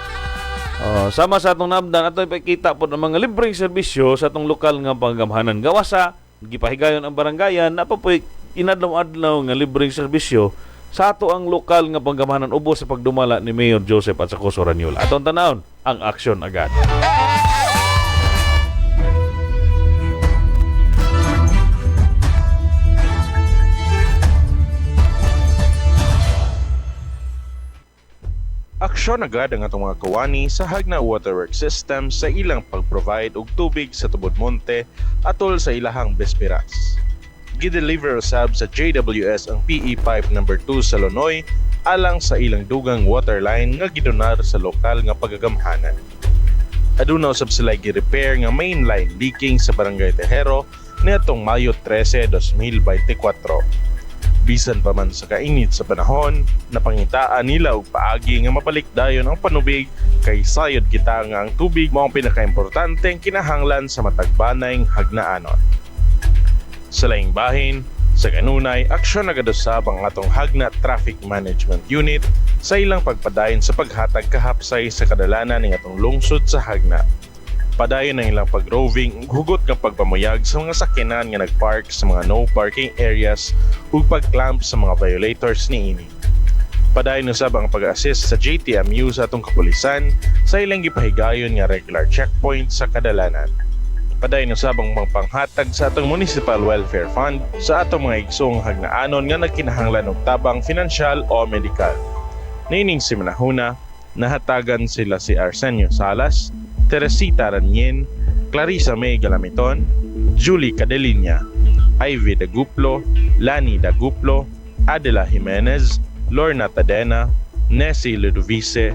Sama sa itong naandan, ato ipakita po ng mga libreng serbisyo sa itong lokal nga panggamhanan. Gawa sa gipahigayon ang barangayan, napapoy inadlaw-adlaw nga libreng serbisyo sa ato ang lokal nga panggamhanan ubos sa pagdumala ni Mayor Joseph at sa Coso Ranyola. Atong tanawon ang aksyon agad. Aksyon agad ang atong mga kawani sa Hagna Waterworks System sa ilang pag-provide og tubig sa tubod monte atol sa ilahang Besperas. Gideliver usab sa JWS ang PE Pipe No. 2 sa Lonoy alang sa ilang dugang water line nga gidonar sa lokal nga pagagamhanan. Aduna usab sila gi-repair nga main line leaking sa Barangay Tejero niadtong Mayo 13, 2024. Bisan pa man sa kainit sa panahon, napangitaan nila og paagi nga mabalik dayon ang panubig kay sayod kita nga ang tubig mao ang pinakaimportanteng kinahanglan sa matagbanay hagnaanon. Sa laing bahin, sa kanunay, aksyon nagadusab ang atong Hagna Traffic Management Unit sa ilang pagpadayon sa paghatag kahapsay sa kadalanan ng atong lungsod sa Hagna. Padayon ang ilang pag-roving hugot nga pagpamuyag sa mga sakyanan nga nagpark sa mga no parking areas ug pag-clamp sa mga violators niini. Padayon usab ang pag-assist sa JTMU sa atong kapulisan sa ilang gipahigayon nga regular checkpoint sa kadalanan. Padayon usab ang mga panghatag sa atong Municipal Welfare Fund sa atong mga igsong hagnaanon nga nagkinahanglan og tabang financial o medikal. Niining simanahuna, nahatagan sila si Arsenio Salas, Teresita Ranyen, Clarissa May Galamiton, Julie Cadelinia, Ivy Daguplo, Lani Daguplo, Adela Jimenez, Lorna Tadena, Nessie Ludovice,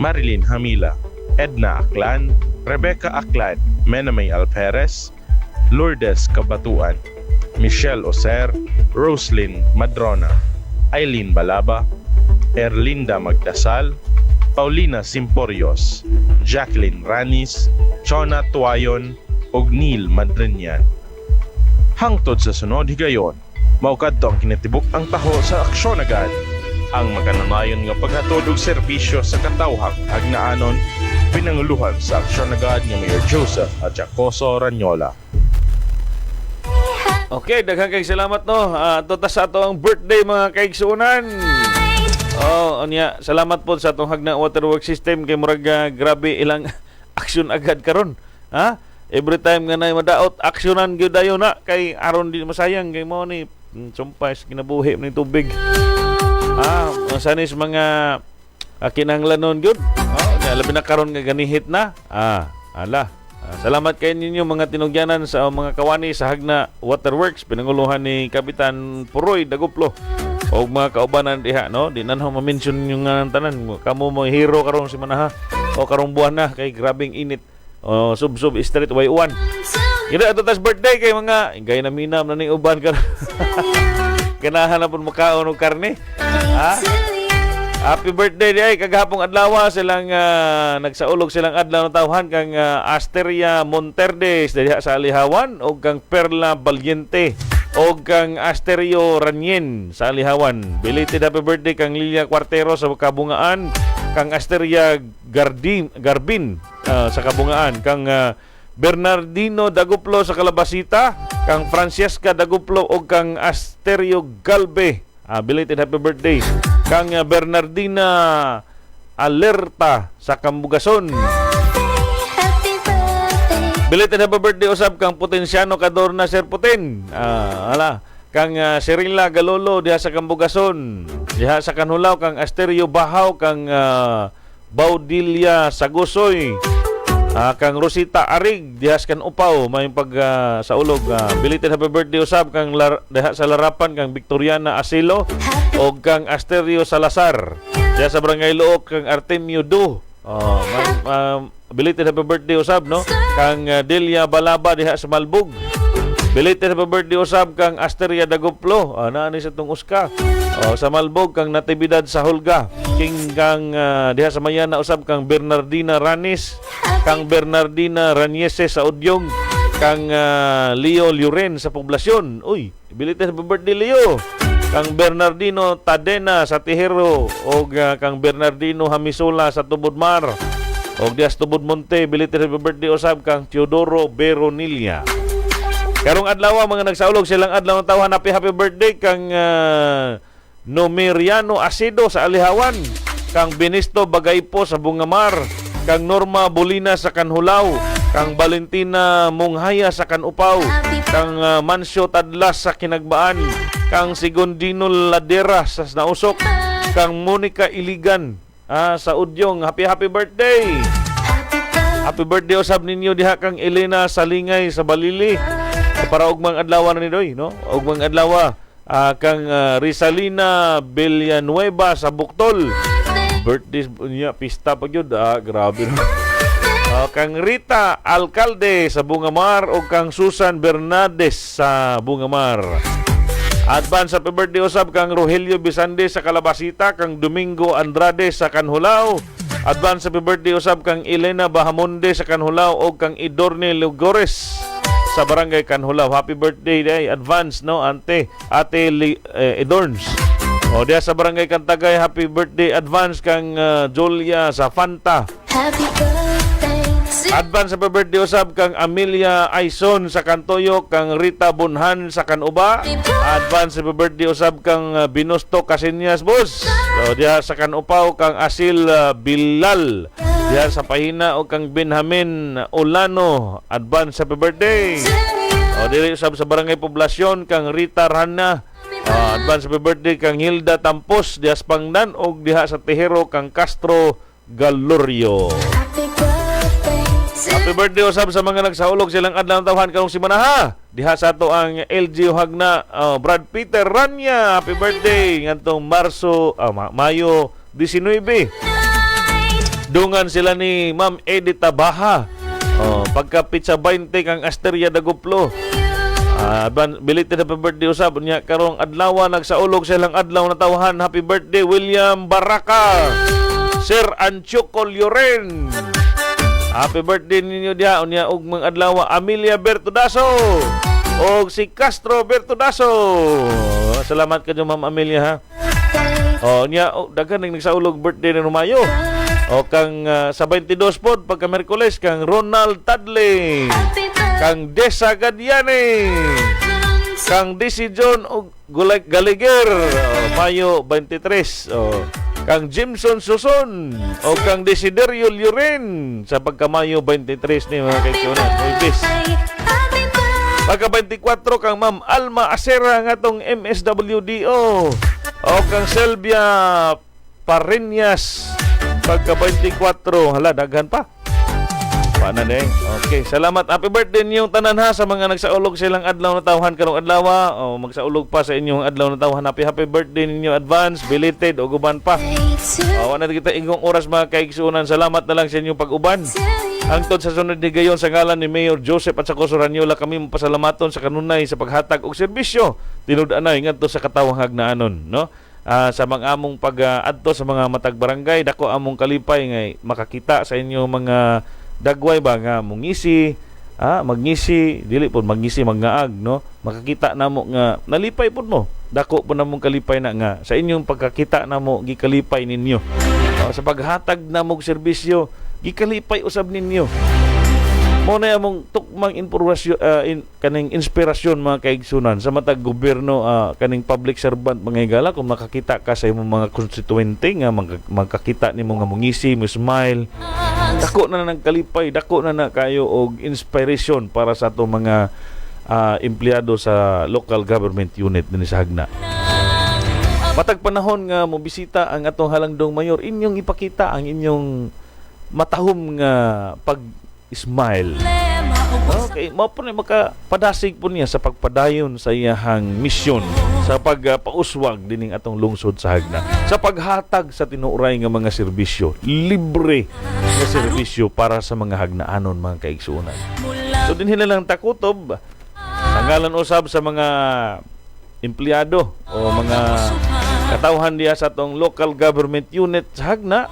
Marilyn Hamila, Edna Aklan, Rebecca Aklan, Menamay Alperes, Lourdes Kabatuan, Michelle Oser, Roslyn Madrona, Eileen Balaba, Erlinda Magdasal, Paulina Simporios, Jacqueline Ranis, Chona Tuayon, ug Neil Madrinian. Hangtod sa sunod higayon, maukadto ang kinatibuk ang taho sa aksyon agad. Ang makananayon nga paghatod og serbisyo sa katawhang hagnaanon pinanguluhan sa aksyon agad ni Mayor Joseph at Coso Ranyola. Okay, daghang kay salamat no. Tutas sa ato ang birthday mga kaigsunan. Anya, salamat po sa atong Hagna Waterworks System kay murag grabe ilang aksyon agad karon. Every time nga nay madaot aksyonan gyud dayon na kay aron di masayang kay mo ni sumpay kinabuhi ni tubig. Sanis mga kinahanglanon gyud. Labi na karon nga ganihit na. Salamat kay ninyo mga tinugyanan sa mga kawani sa Hagna Waterworks pinanguluhan ni Kapitan Puroy Daguplo. O mga kaubanan diha, no? Di na ma-mention yung tanan. Kamu mo hero karong si Manaha. O karong buwan na kay grabing init. O sub-sub street way 1. Ida ato tas birthday kay mga gay na minam na ning uban karon. Kanahan na pud makaon og karne. Happy birthday di ay kagahapong adlaw silang nagsaulog silang adlaw na tawhan kang Asteria Monterdes diha sa Alihawan o kang Perla Valiente o kang Asterio Ranyen sa Alihawan. Belated happy birthday kang Lilia Cuartero sa Kabungaan, kang Asteria Garbin sa Kabungaan, kang Bernardino Daguplo sa Calabasita, kang Francesca Daguplo o kang Asterio Galve. Belated happy birthday. Kang Bernardina Alerta sa Cambugason. Belated happy birthday usab kang Potensiano Cadorna Sir Putin. Kang Cirilla Galolo diha sa Cambugason. Diha sa Kanhulaw kang Asterio Bahaw, kang Baudilya Sagusoy. Kang Rosita Arig diha sa Upaw may pag sa ulog. Belated happy birthday usab kang diha sa Larapan kang Victoriana Asilo o kang Asterio Salazar. Diha sa Barangay Luok kang Artemio Do. Belated happy birthday usab no kang Delia Balaba diha sa Malbog. Belated happy birthday usab kang Asteria Daguplo, naani sa tong Uska. Sa Malbog kang Natividad sa Hulga. Kang diha sa Mayana usab kang Bernardina Ranis, kang Bernardina Raniese sa Udyong, kang Leo Luren sa Poblasyon. Uy, belated happy birthday Leo. Kang Bernardino Tadena sa Tihero o kang Bernardino Hamisola sa Tubodmar. Og dias Tubod Monte, belated happy birthday usab kang Teodoro Beronilla. Karong adlaw mga nagsaulog silang adlaw ng tawhan, happy birthday kang Nomeriano Asido sa Alihawan, kang Benisto Bagaypo sa Bungamar, kang Norma Bolina sa Kanhulaw, kang Valentina Monghaya sa Kanupaw, kang Mancio Tadlas sa Kinagbaan, kang Sigondino Ladera sa Nausok, kang Monica Iligan sa Udyong. Happy birthday. Happy birthday usab ninyo diha kang Elena Salingay sa Balili. Para ugmang adlaw na ni Doy, no? Ugmang adlaw kang Rizalina Villanueva sa Buktol. Birthday niya, pista pa gyud. Grabe no. Kang Rita Alcalde sa Bungamar o kang Susan Bernades sa Bungamar. Advance happy birthday usab kang Rogelio Bisande sa Calabasita, kang Domingo Andrade sa Kanhulaw. Advance happy birthday usab kang Elena Bahamonde sa Kanhulaw o kang Idorne Lugores sa Barangay Kanhulaw. Happy birthday day advance no ate Idorns. O diya sa Barangay Kantagay, happy birthday advance kang Julia sa Fanta. Happy birthday. Advance happy birthday usab kang Amelia Aison sa Kantoyo, kang Rita Bunhan sa Kanuba. Advance happy birthday usab kang Binusto Casinyas boss. So diya sa Kanupaw kang Asil Bilal. Diya sa Pahina o kang Benjamin Olano. Advance happy birthday. O diri usab sa Barangay Poblasyon kang Rita Rana. Advance happy birthday kang Hilda Tampos diya sa Pangdan o diha sa Tihero kang Castro Galorio. Happy birthday usab sa mga nagsaulog silang adlaw ng tawhan karong semana ha. Diha sa ato ang LG Hagna Brad Peter Rania. Happy birthday ngadtong Mayo 19. Dungan sila ni Ma'am Edita Baha. Pagka pizza 20 kang Asteria Daguplo. Belated happy birthday usab niya karong adlaw nagsaulog silang adlaw ng tawhan. Happy birthday William Baraka. Sir Anchoco Lloren. Happy birthday ninyo diha unya ug mga adlaw Amelia Bertudaso og si Castro Bertudaso. Salamat kadyo Ma'am Amelia ha. Unya daghan ning nagsaulog birthday ni Mayo. O kang sa 22 pod pagka Miyerkules kang Ronald Tadley, kang Desa Gadiane, kang DC John og Gallagher, Mayo 23. Kang Jimson Suson o kang Desiderio Luren sa pagkamayo 23 ni mga kaibigan. Pagka 24 kang Ma'am Alma Acera nga tong MSWDO o kang Selvia Parinas pagka 24. Hala, daghan pa. Paano na eh? Okay, salamat. Happy birthday niyong tanan ha sa mga nagsaulog silang adlaw na tawhan karong adlaw. Magsaulog pa sa inyong adlaw na tawhan. Happy birthday ninyo advance, belated o guban pa. Wala kita ingong oras mga kaigsunan. Salamat na lang sa inyong pag-uban. Hangtod sa sunod ni gayon sa ngalan ni Mayor Joseph at sa Ranyola, kami mapasalamaton sa kanunay sa paghatag og serbisyo. Tinud-anay ngadto sa katawang hagnaanon, no? Sa mga among pag-adto sa mga matag barangay, dako among kalipay nga makakita sa inyong mga dagway ba nga mungisi, magngisi, dili po magngisi mangaag, no? Makakita namo nga nalipay pud mo. Dako po namong kalipay na nga sa inyong pagkakita namo gikalipay ninyo. Sa paghatag namo og serbisyo, gikalipay usab ninyo. Mo na among tukmang impormasyon kaning inspirasyon mga kaigsunan sa matag gobyerno, kaning public servant mga higala, kung makakita ka sa imong mga konstituente nga magkakita nimo nga mungisi mo smile, dako na nagkalipay, dako na kayo og inspiration para sa ato mga empleyado sa local government unit dinhi sa Hagna. Matag panahon nga mobisita ang atong halangdong mayor, inyong ipakita ang inyong matahom nga pag-smile. Okay, mao po na makapadasig po niya sa pagpadayon sa iyahang misyon sa pagpauswag dining atong lungsod sa Hagna, sa paghatag sa tinuray nga mga serbisyo, libre nga serbisyo para sa mga Hagnaanon mga kaigsuonan. So dinhi na lang takutob tanggalan usab sa mga empleyado o mga katawhan diya sa atong local government unit sa Hagna.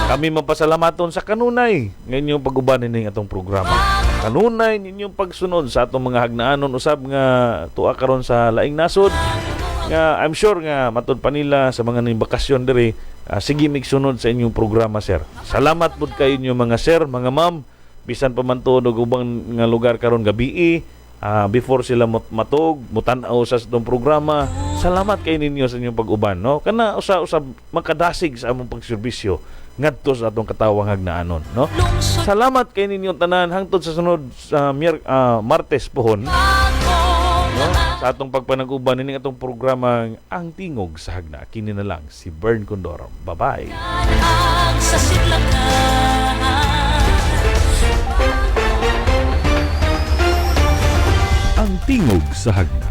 Kami mapasalamaton sa kanunay ngayong pag-uban ning atong programa. Kanunay ninyong pagsunod sa atong mga Hagnaanon usab nga tuwa karon sa laing nasod. Nga I'm sure nga matud pa nila sa mga ning bakasyon diri, sige migsunod sa inyong programa, sir. Salamat pud kay inyo mga sir, mga ma'am, bisan pa man tuod og ubang nga lugar karon gabii. Before sila matug, mutan-aw sa itong programa. Salamat kay ninyo sa inyong pag-uban, no? Kana usab makadasig sa among pagserbisyo ngadto sa atong katawang Hagnaanon, no? Salamat kay ninyo tanan hangtod sa sunod sa Martes pohon, no? Sa atong pagpanag-uban ning atong programa Ang Tingog sa Hagna. Kini na lang si Bern Condor. Bye-bye. Ang Tingog sa Hagna,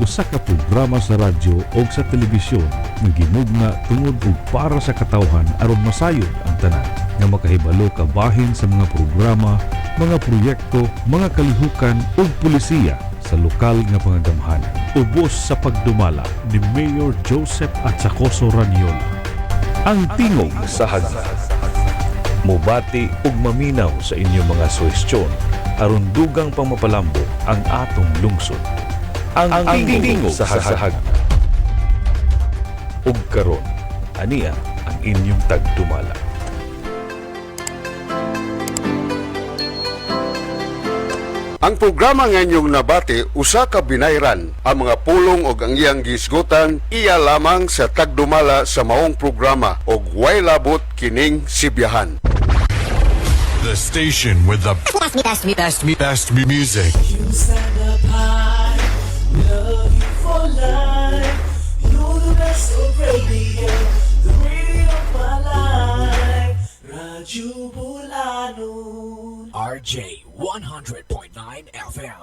usa ka programa sa radyo o sa telebisyon nga ginugna tungod ug para sa katawhan aron masayod ang tanan, nga makahibalo kabahin sa mga programa, mga proyekto, mga kalihukan ug pulisiya sa lokal nga pangagamhanan. Ubos sa pagdumala ni Mayor Joseph Atsacoso Raniola. Ang Tingog sa Hagna, mubati ug maminaw sa inyong mga suhestyon aron dugang pang mapalambo ang atong lungsod. Ang Tingog sa Hagna. Ug karon, aniya ang inyong tagdumala. Ang programa nga inyong nabati usa ka binayran. Ang mga pulong ug ang iyang gisgutan iya lamang sa tagdumala sa maong programa ug way labot kining sibiyahan. The station with the best music. Love you for life. You're the best of radio. The radio of my life. Radyo Bulano. RJ 100.9 FM.